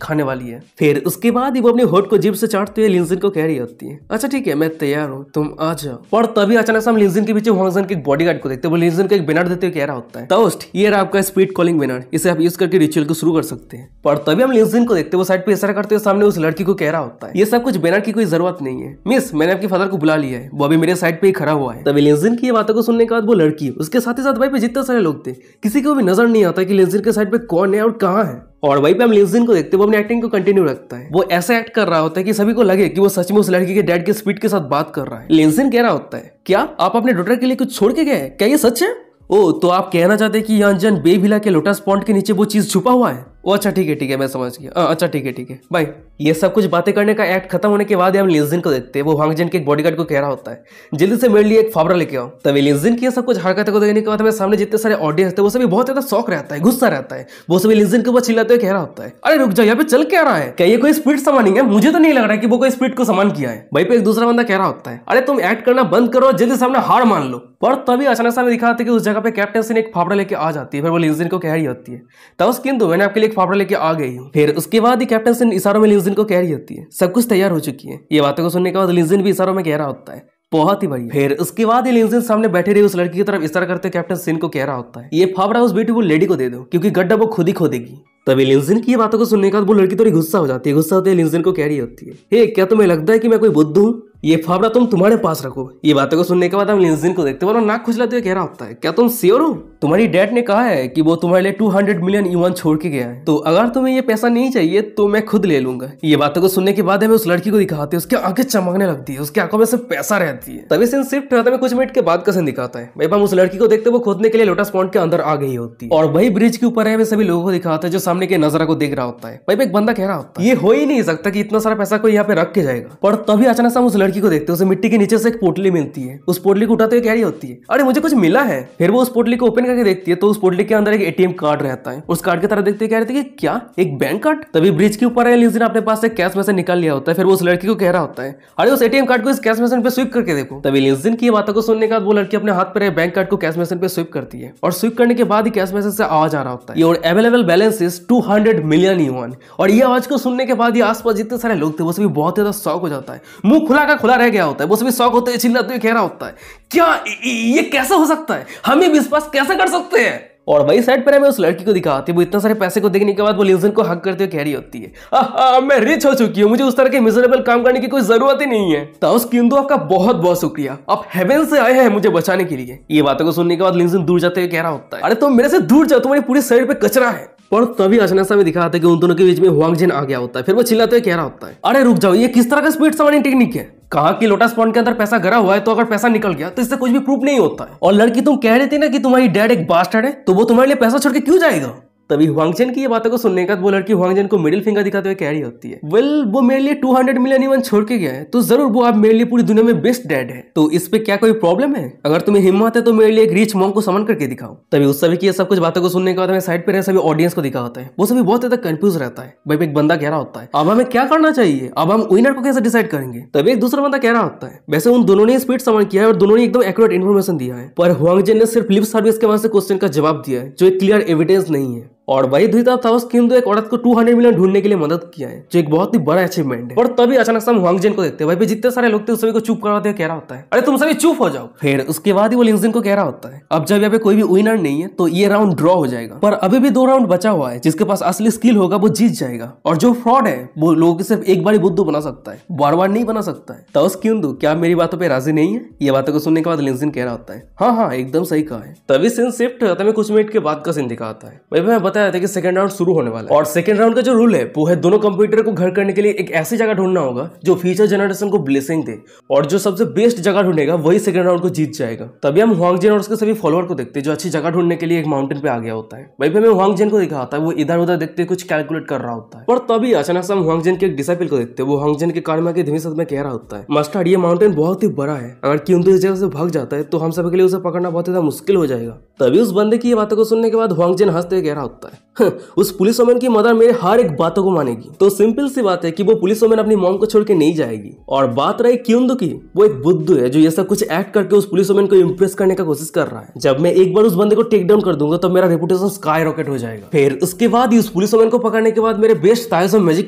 खाने वाली है। फिर उसके बाद ही वो अपने होठ को जीभ से चाटते हुए लिंजिन को कह रही होती है, अच्छा ठीक है मैं तैयार हूँ, तुम आ जाओ। पर तभी अचानक से हम लिंजिन के पीछे हुआंग जेन के बॉडीगार्ड को देखते हैं, वो लिंजिन को एक बैनर देते हुए कह रहा होता है, दोस्त ये रहा आपका स्पीड कॉलिंग बैनर, इसे आप यूज करके रिचुअल को शुरू कर सकते हैं। पर तभी हम लिंजिन को देखते हैं, वो साइड पे इशारा करते हुए सामने उस लड़की को कह रहा होता है, ये सब कुछ बैनर की कोई जरूरत नहीं है मिस, मैंने आपके फादर को बुला लिया है, वो अभी मेरे साइड पे ही खड़ा हुआ है। तभी लिंजिन की ये बातों को सुनने के बाद वो लड़की उसके साथ ही साथ वहीं पे जितने सारे लोग थे किसी को भी नजर नहीं आता कि लिंजिन के साइड पे कौन है और कहाँ है। और वहीं पे हम लिंजिन को देखते हैं, वो अपनी एक्टिंग को कंटिन्यू रखता है, वो ऐसा एक्ट कर रहा होता है कि सभी को लगे कि वो सच में उस लड़की के डैड के स्पीड के साथ बात कर रहा है। लिंजिन कह रहा होता है, क्या आप अपने डॉटर के लिए कुछ छोड़ के गए? क्या ये सच है? ओ तो आप कहना चाहते हैं कि यांजन बे विला के लोटस पॉन्ड के नीचे वो चीज छुपा हुआ है? ओ अच्छा ठीक है मैं समझ गया, अच्छा ठीक है बाय। ये सब कुछ बातें करने का एक्ट खत्म होने के बाद हम लिंजिन को देखते हैं, वो हुआंग जेन के एक बॉडीगार्ड को कह रहा होता है, जल्दी से मेरे लिए एक फावड़ा लेके आओ। तभी लिंजिन की ये सब कुछ हरकतों को देखने के बाद हमें सामने जितने सारे ऑडियंस थे वो सभी बहुत ज्यादा शौक रहता है, गुस्सा रहता है, वो सभी लिंजिन के ऊपर चिल्लाते हुए कह रहा होता है, अरे रुक जाओ यहाँ पे चल क्या रहा है? क्या ये कोई स्पीड समानिंग है? मुझे तो नहीं लग रहा है कि वो कोई स्पीड को समान किया है। वहीं पे एक दूसरा बंदा कह रहा होता है, अरे तुम एक्ट करना बंद करो, जल्दी सामने हार मान लो। पर तभी अचानक से हमें दिखाते कि उस जगह पे कैप्टन सिंह एक फावड़ा लेके आ जाती है, फिर वो लिंजिन को कह रही होती है, ताओस किंतु मैंने आपके लिए एक फावड़ा लेके आ गई हूँ। फिर उसके बाद ही कैप्टन सिंह इशारों में लिंजिन को कह रही होती है, सब कुछ तैयार हो चुकी है। ये बातों को सुनने के बाद लिंजिन भी इशारों में कह रहा होता है, बहुत ही बढ़िया। फिर उसके बाद ही लिंजिन सामने बैठे रही उस लड़की की तरफ इशारा करते कैप्टन सिन को कह रहा होता है, ये फावड़ा उस ब्यूटीफुल लेडी को दे दो क्योंकि गड्ढा वो खुद ही खोदेगी। तभी लिंजिन की ये बातों को सुनने के बाद वो लड़की थोड़ी गुस्सा हो जाती है, गुस्सा होते लिंजिन को कह रही होती है, हे क्या तुम्हें लगता है कि मैं कोई बुद्धू हूँ? ये फावड़ा तुम तुम्हारे पास रखो। ये बातों को सुनने के बाद हम लिंजिन को देखते हैं, नाक खुजलाते हुए कह रहा होता है, क्या तुम श्योर हो? तुम्हारी डैड ने कहा है कि वो तुम्हारे लिए 200 मिलियन युआन छोड़ के गया है, तो अगर तुम्हें ये पैसा नहीं चाहिए तो मैं खुद ले लूंगा। ये बातों को सुनने के बाद हमें उस लड़की को दिखाते हैं, उसकी आंखें चमकने लगती है, उसकी आंखों में सिर्फ पैसा रहती है। तभी सीन शिफ्ट होता है, कुछ मिनट के बाद का सीन दिखाता है, भाई हम उस लड़की को देखते वो खोदने के लिए लोटस पॉन्ड के अंदर आ गई होती है और वही ब्रिज के ऊपर है, सभी लोगों को दिखाता है जो सामने के नजारा को देख रहा होता है। भाई एक बंदा कह रहा होता है, ये हो ही नहीं सकता कि इतना सारा पैसा कोई यहाँ पे रख के जाएगा। पर तभी अचानक से हम उस लड़की को देखते हैं, उसे मिट्टी के नीचे से एक पोटली मिलती है, उस पोटली को उठाते हुए कह रही होती है, अरे मुझे कुछ मिला है। फिर वो उस पोटली को ओपन करके देखती है तो उस पोटली के अंदर एक एटीएम कार्ड रहता है, उस कार्ड की तरह देखते कह रही थी कि क्या एक बैंक कार्ड। तभी ब्रिज के ऊपर लिंजिन अपने पास से कैश मशीन निकाल लिया होता है, फिर वो उस लड़की को कह रहा होता है, अरे उस एटीएम कार्ड को इस कैश मशीन पे स्विप करके देखो। तभी लिंजिन की बातों को सुनने के बाद वो लड़की अपने हाथ पर बैंक कार्ड को कैश मशीन पे स्विप करती है और स्विप करने के बाद ही कैश मशीन से आवाज आ रहा होता है, your available balance is 200 million yuan. और ये आवाज को सुनने के बाद ही आसपास जितने सारे लोग थे वो सभी बहुत ज्यादा शॉक हो जाता है, मुंह खुला का खुला रह गया होता है, वो सभी शॉक होते हुए चिल्लाते हुए कह रहा होता है, क्या ये कैसा हो सकता है, हम ये विश्वास कैसे कर सकते हैं। और वही साइड पर हमें उस लड़की को दिखाती है, वो इतना सारे पैसे को देखने के बाद वो लिंजिन को हक करते हुए कह रही होती है, मैं रिच हो चुकी हूँ, मुझे उस तरह के मिजरेबल काम करने की कोई जरूरत ही नहीं है। ताओस किंतु आपका बहुत बहुत शुक्रिया, आप हेवन से आए हैं मुझे बचाने के लिए। ये बातों को सुनने के बाद लिंजिन दूर जाते हुए कह रहा होता है, अरे तुम मेरे से दूर जाओ, तुम्हारी पूरी शरीर पे कचरा है। पर तभी अचानक से हमें दिखाता है कि उन दोनों के बीच में हुआंग जेन आ गया होता है, फिर वो चिल्लाते हुए कह रहा होता है, अरे रुक जाओ, ये किस तरह का स्पीड समानिंग टेक्निक है? कहा कि लोटस पॉन्ड के अंदर पैसा गिरा हुआ है, तो अगर पैसा निकल गया तो इससे कुछ भी प्रूफ नहीं होता है। और लड़की तुम कह रहे थे ना कि तुम्हारी डैड एक बास्टर्ड है, तो वो तुम्हारे लिए पैसा छोड़ के क्यों जाएगा? तभी हुआंग जेन की ये बातों को सुनने के बाद वो लड़की हुआंग जेन को मिडिल फिंगर दिखाते हुए कह रही होती है, वेल वो मेरे लिए 200 मिलियन युआन छोड़ के गया है, तो जरूर वो आप मेरे लिए पूरी दुनिया में बेस्ट डैड है, तो इस पे क्या कोई प्रॉब्लम है? अगर तुम्हें हिम्मत है तो मेरे लिए एक रिच मॉन्क को समन करके दिखाओ। तभी उस सभी की ये सब कुछ बातों को सुनने के बाद हमें साइड पे रहे सभी ऑडियंस को दिखा होता है, वो सभी बहुत ज्यादा कंफ्यूज रहता है। भाई एक बंदा कह रहा होता है, अब हमें क्या करना चाहिए, अब हम विनर को कैसे डिसाइड करेंगे? तभी एक दूसरा बंदा कह रहा होता है, वैसे उन दोनों ने स्पीड समन किया है और दोनों ने एकदम एक्यूरेट इन्फॉर्मेशन दिया है, पर हुआंग जेन ने सिर्फ लिप सर्विस के वजह से क्वेश्चन का जवाब दिया है, जो एक क्लियर एविडेंस नहीं है। और वही द्विता ताओस किंदो एक औरत को 200 मिलियन ढूंढने के लिए मदद किया है, जो एक बहुत ही बड़ा अचीवमेंट है। और तभी अचानक से हम हुआंग जिन को देखते हैं, वहीं पे जितने सारे लोग थे उस सभी को चुप करवाते हुए कह रहा होता है, अरे तुम सभी चुप हो जाओ। फिर उसके बाद ही वो लिंजिन को कह रहा होता है, अब जब यहाँ पे कोई भी विनर नहीं है तो ये राउंड ड्रॉ हो जाएगा, पर अभी भी 2 राउंड बचा हुआ है। जिसके पास असली स्किल होगा वो जीत जाएगा, और जो फ्रॉड है वो लोगों को सिर्फ एक बार ही बुद्धू बना सकता है, बार बार नहीं बना सकता है। ताओस किंदो, क्या मेरी बातों पे राजी नहीं है? ये बातों को सुनने के बाद लिंजिन कह रहा होता है, हाँ हाँ एकदम सही कहा है। तभी सीन शिफ्ट होता है, कुछ मिनट के बाद का सीन दिखाता है। वही मैं बताया था कि सेकंड राउंड शुरू होने वाला है, और सेकंड राउंड का जो रूल है वो है दोनों कंप्यूटर को घर करने के लिए एक ऐसी जगह ढूंढना होगा जो फ्यूचर जनरेशन को ब्लेसिंग दे, और जो सबसे बेस्ट जगह ढूंढेगा वही सेकंड राउंड को जीत जाएगा। तभी हम हुआंग जिन और उसके सभी फॉलोअर को देखते हैं जो अच्छी जगह ढूंढने के लिए एक माउंटेन पे आ गया होता है। वहीं पे हमें हुआंग जिन को दिखा होता है, वो इधर उधर देखते कुछ कैलकुलेट कर रहा होता है। और तभी अचानक से हम हुआंग जिन के एक डिसाइपल को देखते हैं, वो हुआंग जिन के कान में धीमी शब्द में कह रहा होता है, मास्टर ये माउंटेन बहुत ही बड़ा है, अगर किंतु इस जगह से भाग जाता है तो हम सभी के लिए उसे पकड़ना बहुत ज्यादा मुश्किल हो जाएगा। तभी उस बंदे की ये बातों को सुनने के बाद हुआंग जिन हंसते हुए कह रहा होता है, उस पुलिस वुमन की मदर मेरे हर एक बातों को मानेगी। तो सिंपल सी बात है कि वो पुलिस वुमन अपनी मॉम को छोड़ के नहीं जाएगी। और बात रही किंदो की, वो एक बुद्धू है जो ये सब कुछ एक्ट करके उस पुलिस वुमन को इंप्रेस करने का कोशिश कर रहा है। जब मैं एक बार उस बंदे को टेक डाउन कर दूंगा तो मेरा रेपुटेशन स्काई रॉकेट हो जाएगा। फिर उसके बाद ही उस पुलिस वुमन को पकड़ने के बाद मेरे बेस्ट ताइज और मैजिक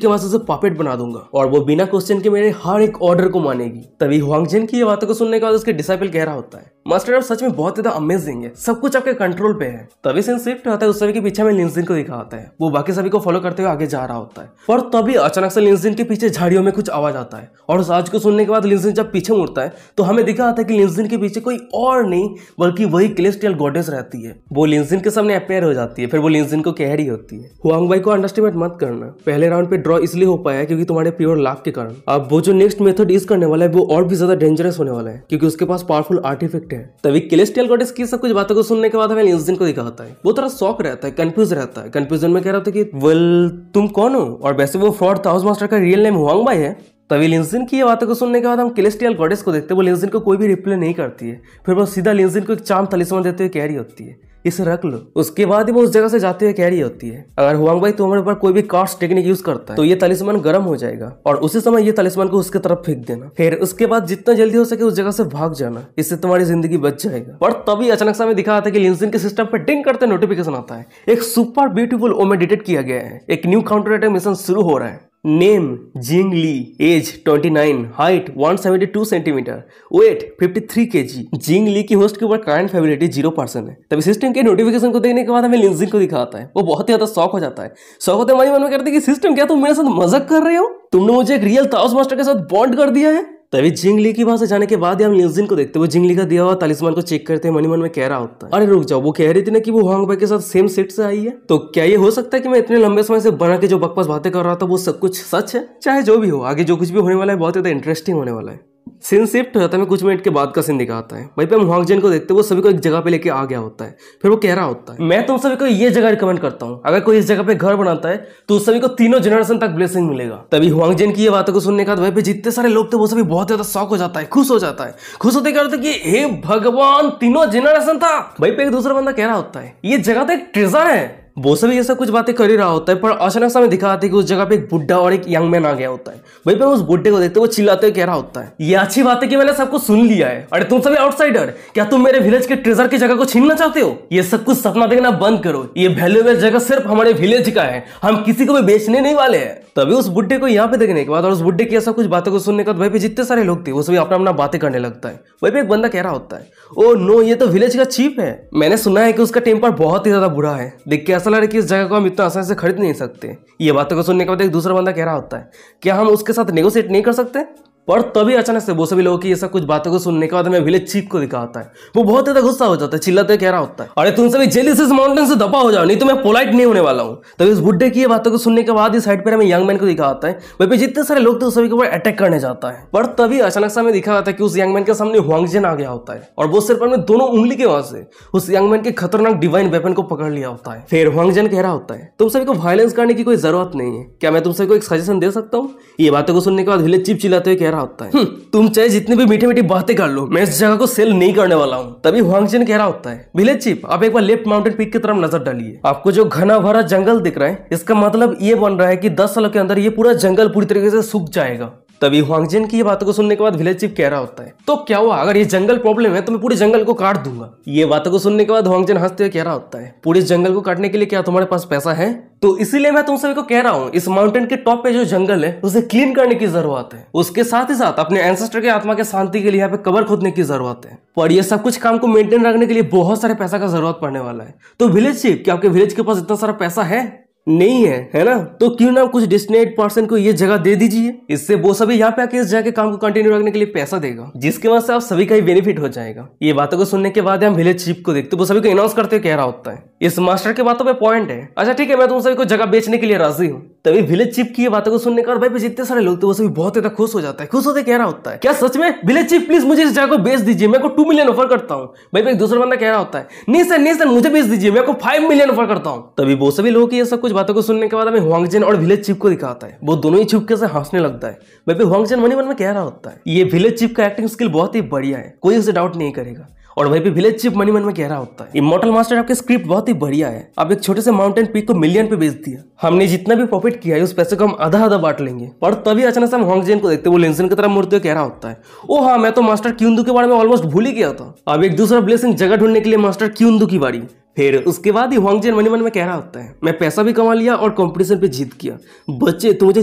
के वजह से पपेट बना दूंगा, और वो बिना क्वेश्चन के मेरे हर एक ऑर्डर को मानेगी। तभी हुआंग जिन की ये बातों को सुनने के बाद उसके डिसाइपल कह रहा होता है, मास्टर आप सच में बहुत ज्यादा अमेजिंग है, सब कुछ आपके कंट्रोल पे है। तभी सीन शिफ्ट होता है, उस सभी के पीछे में लिंजिन को दिखा होता है, वो बाकी सभी को फॉलो करते हुए आगे जा रहा होता है। और तभी अचानक से लिंजिन के पीछे झाड़ियों में कुछ आवाज आता है, और उस आवाज को सुनने के बाद लिंजिन जब पीछे मुड़ता है तो हमें दिखा आता है कि लिंजिन के पीछे कोई और नहीं बल्कि वही सेलेस्टियल गॉडेस रहती है। वो लिंजिन के सामने अपेयर हो जाती है, फिर वो लिंजिन को कह रही होती है, हुआंग भाई को अंडरस्टिमेट मत करना, पहले राउंड पे ड्रॉ इसलिए हो पाया क्योंकि तुम्हारे प्योर लक के कारण। अब वो जो नेक्स्ट मेथड यूज करने वाला है वो और भी ज्यादा डेंजरस होने वाला है क्योंकि उसके पास पावरफुल आर्टिफैक्ट है। तभी सेलेस्टियल गॉडेस की सब कुछ बातों को सुनने के बाद हमें लिंजिन को दिखाता है, वो थोड़ा शॉक रहता है, कंफ्यूज रहता है। कंफ्यूजन में कह रहा था कि वेल तुम कौन हो, और वैसे वो फ्रॉड ताओस मास्टर का रियल नेम हुआंग भाई है। तभी लिंजिन की ये बातों को सुनने के बाद हम सेलेस्टियल गॉडेस को देखते हैं, वो लिंजिन को कोई भी रिप्लाई नहीं करती है, फिर वो सीधा लिंजिन को एक चार्म तलिस्मान देते हुए कह रही होती है, इसे रख लो। उसके बाद ही वो उस जगह से जाते हुए कह रही होती है, अगर हुआंग भाई तुम्हारे ऊपर कोई भी कार्ड्स टेक्निक यूज करता है तो ये तलिस्मान गर्म हो जाएगा और उसी समय ये तलिस्मान को उसके तरफ फेंक देना, फिर उसके बाद जितना जल्दी हो सके उस जगह से भाग जाना, इससे तुम्हारी जिंदगी बच जाएगा। और तभी अचानक से हमें दिखा आता है कि लिंजिन के सिस्टम पर डिंग करते नोटिफिकेशन आता है, एक सुपर ब्यूटीफुल ओमे डिटेक्ट किया गया है, एक न्यू काउंटर अटैक मिशन शुरू हो रहा है। Name Jing Li, age 29, height 172 centimetre, weight 53 KG. Jing Li की होस्ट के ऊपर करंट फेबिलिटी 0% है। तभी सिस्टम के नोटिफिकेशन को देखने के बाद हमें लिंजिन को दिखाता है, वो बहुत ही ज्यादा शॉक हो जाता है। शॉक होते हमारे मन में करते कि सिस्टम क्या तुम मेरे साथ मजाक कर रहे हो, तुमने मुझे एक रियल ताओस मास्टर के साथ बॉन्ड कर दिया है। तभी जिंग ली की वहां से जाने के बाद ही हम लिंजिन को देखते हैं, वो जिंग ली का दिया हुआ तलिस्मान को चेक करते हैं, मन में कह रहा होता है, अरे रुक जाओ, वो कह रही थी ना कि वो हुआंग भाई के साथ सेम सेट से आई है, तो क्या ये हो सकता है कि मैं इतने लंबे समय से बना के जो बकवास बातें कर रहा था वो सब कुछ सच है? चाहे जो भी हो, आगे जो कुछ भी होने वाला है बहुत ज्यादा इंटरेस्टिंग होने वाला है। सीन शिफ्ट होता है, कुछ मिनट के बाद का सीन दिखाता है, वहीं पे हम हुआंग जिन को देखते हैं, वो सभी को एक जगह पे लेके आ गया होता है, फिर वो कह रहा होता है, मैं तुम सभी को ये जगह रिकमेंड करता हूँ, अगर कोई इस जगह पे घर बनाता है तो उस सभी को 3 जनरेशन तक ब्लेसिंग मिलेगा। तभी हुआंग जिन की ये बातों को सुनने के बाद वहीं पे जितने सारे लोग थे वो सभी बहुत ज्यादा शॉक हो जाता है, खुश हो जाता है, खुश होते क्या होता है कि हे भगवान 3 जनरेशन था। वहीं पे एक दूसरा बंदा कह रहा होता है, ये जगह तो एक ट्रेजर है। वो सभी ये सब कुछ बातें कर ही रहा होता है, पर अचानक से हमें दिखाते हैं कि उस जगह पे एक बुड्ढा और एक यंग मैन आ गया होता है। वहीं पे उस बुड्ढे को देखते वो चिल्लाते हुए कह रहा होता है, ये अच्छी बात है कि मैंने सबको सुन लिया है, अरे तुम सभी आउटसाइडर, क्या तुम मेरे विलेज के ट्रेजर की जगह को छीनना चाहते हो? ये सब कुछ सपना देखना बंद करो, ये वैल्यूएबल जगह सिर्फ हमारे विलेज का है, हम किसी को भी बेचने नहीं वाले हैं। तभी उस बुड्ढे को यहाँ पे देखने के बाद और उस बुड्ढे की ऐसा कुछ बातों को सुनने के बाद वहीं पे जितने सारे लोग थे वो सभी अपना अपना बातें करने लगता है। वहीं पे एक बंदा कह रहा होता है, ओ नो, ये तो विलेज का चीफ है, मैंने सुना है कि उसका टेम्पर बहुत ही ज्यादा बुरा है, देख के ऐसा लग रहा है कि इस जगह को हम इतना आसानी से खरीद नहीं सकते। ये बातों को सुनने के बाद एक दूसरा बंदा कह रहा होता है, क्या हम उसके साथ नेगोशिएट नहीं कर सकते? पर तभी अचानक से वो सभी लोगों की ये सब कुछ बातों को सुनने के बाद हमें विलेज चीफ को दिखाता है, वो बहुत ज्यादा गुस्सा हो जाता है, चिल्लाते कह रहा होता है, अरे तुम सभी जल्दी से इस माउंटेन से दबा हो जाओ, नहीं तो मैं पोलाइट नहीं होने वाला हूँ। तभी उस बुड्ढे की ये बातों को सुनने के बाद इस साइड पर हमें यंग मैन को दिखाता है, वहीं पे जितने सारे लोग थे उस सभी के ऊपर अटैक करने जाता है। पर तभी अचानक से हमें दिखा जाता है कि उस यंग मैन के सामने हुआंग जिन आ गया होता है, और वो सिर्फ अपने दोनों उंगली के वहां से उस यंग मैन के खतरनाक डिवाइन वेपन को पकड़ लिया होता है। फिर हुआंग जिन कह रहा होता है, तुम सभी को वायलेंस करने की कोई जरूरत नहीं है, क्या मैं तुम सभी को एक सजेशन दे सकता हूँ? ये बातों को सुनने के बाद विलेज चीफ चिल्लाते हुए कह रहा होता है, तुम चाहे जितनी भी मीठी मीठी बातें कर लो, मैं इस जगह को सेल नहीं करने वाला हूँ। तभी हुआंग जिन कह रहा होता है, विलेज चीफ आप एक बार लेफ्ट माउंटेन पीक की तरफ नजर डालिए, आपको जो घना भरा जंगल दिख रहा है इसका मतलब ये बन रहा है कि 10 सालों के अंदर ये पूरा जंगल पूरी तरीके से सूख जाएगा। तभी हुआंगजिन की ये बातों को सुनने के बाद विलेज चीफ कह रहा होता है, तो क्या हुआ, अगर ये जंगल प्रॉब्लम है तो मैं पूरे जंगल को काट दूंगा। ये बातों को सुनने के बाद हुआंगजिन हंसते हुए कह रहा होता है, पूरे जंगल को काटने के लिए क्या तुम्हारे पास पैसा है? तो इसीलिए मैं तुम सभी को कह रहा हूँ, इस माउंटेन के टॉप पे जो जंगल है उसे क्लीन करने की जरूरत है। उसके साथ ही साथ अपने एंसेस्टर के आत्मा के शांति के लिए यहाँ पे कबर खोदने की जरूरत है। पर ये सब कुछ काम को मेंटेन रखने के लिए बहुत सारे पैसा का जरूरत पड़ने वाला है। तो विलेज चीफ, क्या आपके विलेज के पास इतना सारा पैसा है? नहीं है ना? तो क्यों ना कुछ डेस्टिनेट पर्सन को ये जगह दे दीजिए, इससे वो सभी यहाँ पे आके इस जगह के काम को कंटिन्यू रखने के लिए पैसा देगा, जिसके वजह से आप सभी का ही बेनिफिट हो जाएगा। ये बातों को सुनने के बाद हम विलेज चीफ को देखते वो सभी को अनाउंस करते हुए कह रहा होता है, इस मास्टर के बातों पे पॉइंट है, अच्छा ठीक है, मैं तुम सभी को जगह बेचने के लिए राजी हूँ। तभी विलेज चीफ की ये बातों को सुनने का भाई पे जितने सारे लोग थे वो सभी बहुत ज्यादा खुश हो जाता है। खुश होते कह रहा होता है, क्या सच में? विलेज चीफ प्लीज मुझे इस जगह को बेच दीजिए, मैं को 2 मिलियन ऑफर करता हूँ। भाई पे एक दूसरा बंदा कह रहा होता है, नहीं सर मुझे बेच दीजिए, मैं को 5 मिलियन ऑफर करता हूँ। तभी वो सभी लोग की ये सब कुछ बातों को सुनने के बाद हमें हुआंगजिन और विलेज चीफ को दिखाता है, वो दोनों ही चुपके से हंसने लगता है। भाई पे हुआंगजिन मन ही मन में कह रहा होता है, ये विलेज चीफ का एक्टिंग स्किल बहुत ही बढ़िया है, कोई उसे डाउट नहीं करेगा। और वहीं पे विलेज चीफ मनी मन में कह रहा होता है, इमॉर्टल मास्टर आपके स्क्रिप्ट बहुत ही बढ़िया है, आप एक छोटे से माउंटेन पीक को मिलियन पे बेच दिया, हमने जितना भी प्रॉफिट किया है उस पैसे को हम आधा आधा बांट लेंगे। पर तभी अचानक से हम हुआंगजिन को देखते वो लिंसन की तरफ मुड़ते हुए कह रहा होता है, ओ हाँ, मैं तो मास्टर क्यूंदू के बारे में ऑलमोस्ट भूल ही गया था। अब एक दूसरा ब्लेसिंग जगह ढूंढने के लिए मास्टर क्यूंदू की बारी। फिर उसके बाद ही हुआंगजिन मनी मन में कह रहा होता है, मैं पैसा भी कमा लिया और कंपटीशन पे जीत किया, बच्चे तू मुझे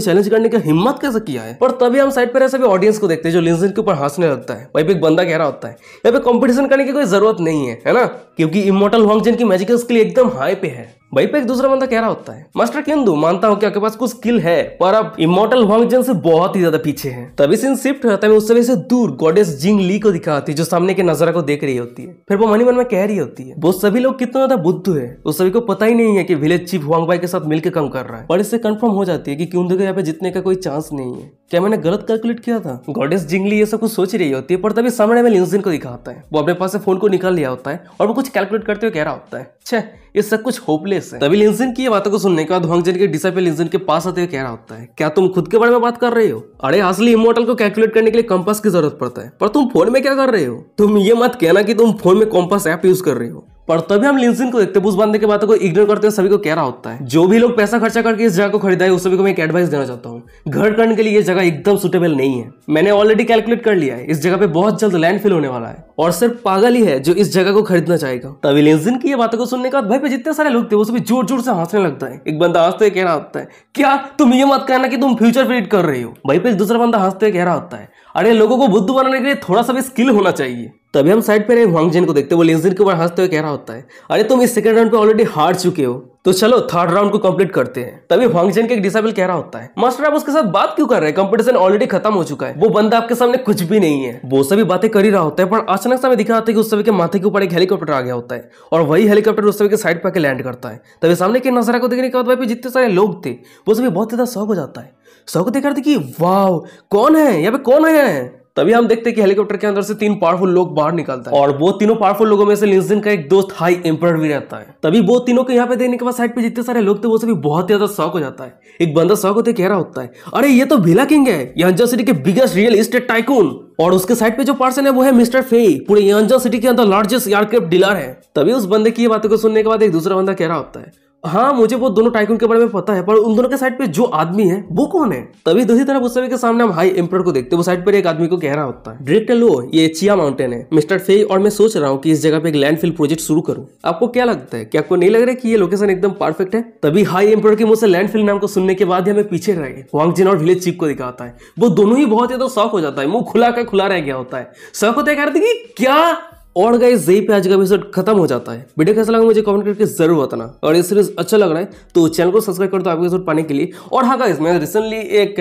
चैलेंज करने का हिम्मत कैसे किया है? और तभी हम साइड पर ऐसे भी ऑडियंस को देखते हैं जो लिंसन के ऊपर हंसने लगता है। वहीं पे एक बंदा कह रहा होता है, यहाँ पे कंपटीशन करने की कोई जरूरत नहीं है ना, क्योंकि इमॉर्टल हुआंगजिन की मैजिकल स्किल एकदम हाई पे है। वहीं पे एक दूसरा बंदा कह रहा होता है, मास्टर क्यूंदू मानता हूँ कि आपके पास कुछ स्किल है, पर आप इमॉर्टल हुआंगजिन से बहुत ही ज्यादा पीछे हैं। तभी सीन शिफ्ट होता है, उस समय से दूर गॉडेस जिंग ली को दिखाती है जो सामने के नजारा को देख रही होती है। फिर वो मनी मन में कह रही होती है, वो सभी लोग कितना ज्यादा बुद्धू है, उस सभी को पता ही नहीं है कि विलेज चीफ हुआंगबाई के साथ मिलकर काम कर रहा है। और इससे कंफर्म हो जाती है कि क्यूंदू को यहाँ पे जीतने का कोई चांस नहीं है। क्या मैंने गलत कैलकुलेट किया था? गॉडेस जिंगली ये सब कुछ सोच रही होती है, पर तभी सामने में लिंसन को दिखाता है, वो अपने पास से फोन को निकाल लिया होता है और वो कुछ कैलकुलेट करते हुए कह रहा होता है, छे ये सब कुछ होपलेस है। तभी लिंसन की ये बातों को सुनने के बाद हुआंगजिन के डिसाइपल लिंसन के पास आते हुए कह रहा होता है, क्या तुम खुद के बारे में बात कर रहे हो? अरे असली इमॉर्टल को कैलकुलेट करने के लिए कंपास की जरूरत पड़ता है, पर तुम फोन में क्या कर रहे हो? तुम ये मत कहना कि तुम फोन में कंपास ऐप यूज कर रहे हो। पर तभी हम लिंसन को देखते उस बंदे की बातों को इग्नोर करते हुए सभी को कह रहा होता है, जो भी लोग पैसा खर्चा करके इस जगह को खरीदा है उस सभी को मैं एक एडवाइस देना चाहता हूँ, घर करने के लिए ये जगह एकदम सुटेबल नहीं है। मैंने ऑलरेडी कैलकुलेट कर लिया है, इस जगह पे बहुत जल्द लैंडफिल होने वाला है और सिर्फ पागल ही है जो इस जगह को खरीदना चाहेगा। तभी लिंसन की ये बातों को सुनने के बाद भाई पे जितने सारे लोग थे वो सभी जोर जोर से हंसने लगता है। एक बंदा हंसते हुए कह रहा होता है, क्या तुम ये मत कहना कि तुम फ्यूचर प्रेडिक्ट कर रहे हो? भाई पे दूसरा बंदा हंसते हुए कह रहा होता है, अरे लोगों को बुद्धू बनाने के लिए थोड़ा सा भी स्किल होना चाहिए। तभी हम साइड पे रहे हुआंगजिन को देखते वो लिंसन के ऊपर हंसते हुए कह रहा होता है, अरे तुम इस सेकंड राउंड पे ऑलरेडी हार चुके हो, तो चलो थर्ड राउंड को कंप्लीट करते हैं। तभी हुआंगजिन के एक डिसाइपल कह रहा होता है, मास्टर आप उसके साथ बात क्यों कर रहे हैं? कंपटीशन ऑलरेडी खत्म हो चुका है, वो बंदा आपके सामने कुछ भी नहीं है। वो सभी बातें कर ही रहा होता है, पर अचानक से हमें दिखा आता है कि उस सभी के माथे के ऊपर एक हेलीकॉप्टर आ गया होता है और वही हेलीकॉप्टर उस सभी के साइड पर लैंड करता है। तभी सामने के नजारा को देखने के बाद भाई जितने सारे लोग थे वो सभी बहुत ज्यादा शौक हो जाता है। शौक देख रहे थे कि वाह कौन है यहाँ पे, कौन है? तभी हम देखते हैं कि हेलीकॉप्टर के अंदर से 3 पावरफुल लोग बाहर निकलता है और वो तीनों पावरफुल लोगों में से लिंसन का एक दोस्त हाई एम्परर भी रहता है। तभी वो तीनों को यहाँ पे देखने के बाद साइड पे जितने सारे लोग थे वो सभी बहुत ज्यादा शौक हो जाता है। एक बंदा शौक होते कह रहा होता है, अरे ये तो भिला किंग है, यांजन सिटी के बिगेस्ट रियल एस्टेट टाइकून, और उसके साइड पे जो पर्सन है वो है मिस्टर फेई, पूरे यांजन सिटी के अंदर लार्जेस्ट एयरक्राफ्ट डीलर है। तभी उस बंदे की ये बातों को सुनने के बाद एक दूसरा बंदा कह रहा होता है, हाँ मुझे वो दोनों टाइकून के बारे में पता है, पर उन दोनों के साइड पे जो आदमी है वो कौन है? तभी दूसरी तरफ उस सभी के सामने हम हाई एम्परर को देखते हैं, वो साइड पर एक आदमी को कह रहा होता है, डायरेक्टर लो ये चिया माउंटेन है मिस्टर फेई, और मैं सोच रहा हूँ कि इस जगह पे एक लैंडफिल प्रोजेक्ट शुरू करूँ। आपको क्या लगता है, क्या आपको नहीं लग रहा है कि ये लोकेशन एकदम परफेक्ट है? तभी हाई एम्परर के मुंह से लैंडफिल नाम को सुनने के बाद हमें पीछे रह गए हुआंगजिन और विलेज चीफ को दिखाता है। वो दोनों ही बहुत ज्यादा शौक हो जाता है, मुंह खुला का खुला रह गया होता है, शौक होता है कह रहे थे कि क्या। और गाइस यही पे आज का एपिसोड खत्म हो जाता है। वीडियो कैसा लगा मुझे कमेंट करके जरूर बताना, और ये सीरीज अच्छा लग रहा है तो चैनल को सब्सक्राइब कर दो आपके एपिसोड पाने के लिए। और हाँ गाइस मैंने रिसेंटली एक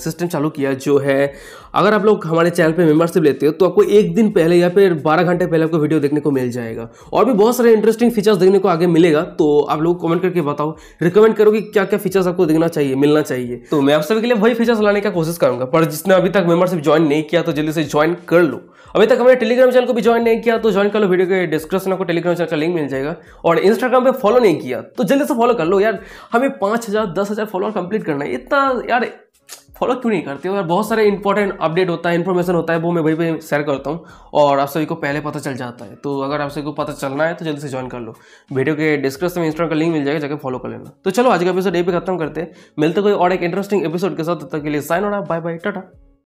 सिस्टम चालू किया जो है, अगर आप लोग हमारे चैनल पे मेंबरशिप लेते हो तो आपको एक दिन पहले या फिर 12 घंटे पहले आपको वीडियो देखने को मिल जाएगा, और भी बहुत सारे इंटरेस्टिंग फीचर्स देखने को आगे मिलेगा। तो आप लोग कमेंट करके बताओ, रिकमेंड करो कि क्या क्या फीचर्स आपको देखना चाहिए, मिलना चाहिए। तो मैं आप सभी के लिए वही फीचर्स लाने का कोशिश करूंगा, पर जिसने अभी तक मेंबरशिप ज्वाइन नहीं किया तो जल्दी से ज्वाइन कर लो। अभी तक हमारे टेलीग्राम चैनल को भी ज्वाइन नहीं किया तो ज्वाइन कर लो, वीडियो के डिस्क्रिप्शन आपको टेलीग्राम चैनल का लिंक मिल जाएगा। और इंस्टाग्राम पे फॉलो नहीं किया तो जल्दी से फॉलो कर लो यार, हमें 5000 10,000 फॉलोअर कंप्लीट करना है। इतना यार फॉलो क्यों नहीं करते हो यार? बहुत सारे इंपॉर्टेंट अपडेट होता है, इन्फॉर्मेशन होता है, वो मैं वहीं पे शेयर करता हूँ और आप सभी को पहले पता चल जाता है। तो अगर आप सभी को पता चलना है तो जल्दी से ज्वाइन कर लो, वीडियो के डिस्क्रिप्शन में इंस्टाग्राम का लिंक मिल जाएगा, जाकर फॉलो कर लेना। तो चलो आज का एपिसोड यहीं पे खत्म करते हैं, मिलते कोई और एक इंटरेस्टिंग एपिसोड के साथ, तब तक के लिए साइन और बाय बाय टाटा।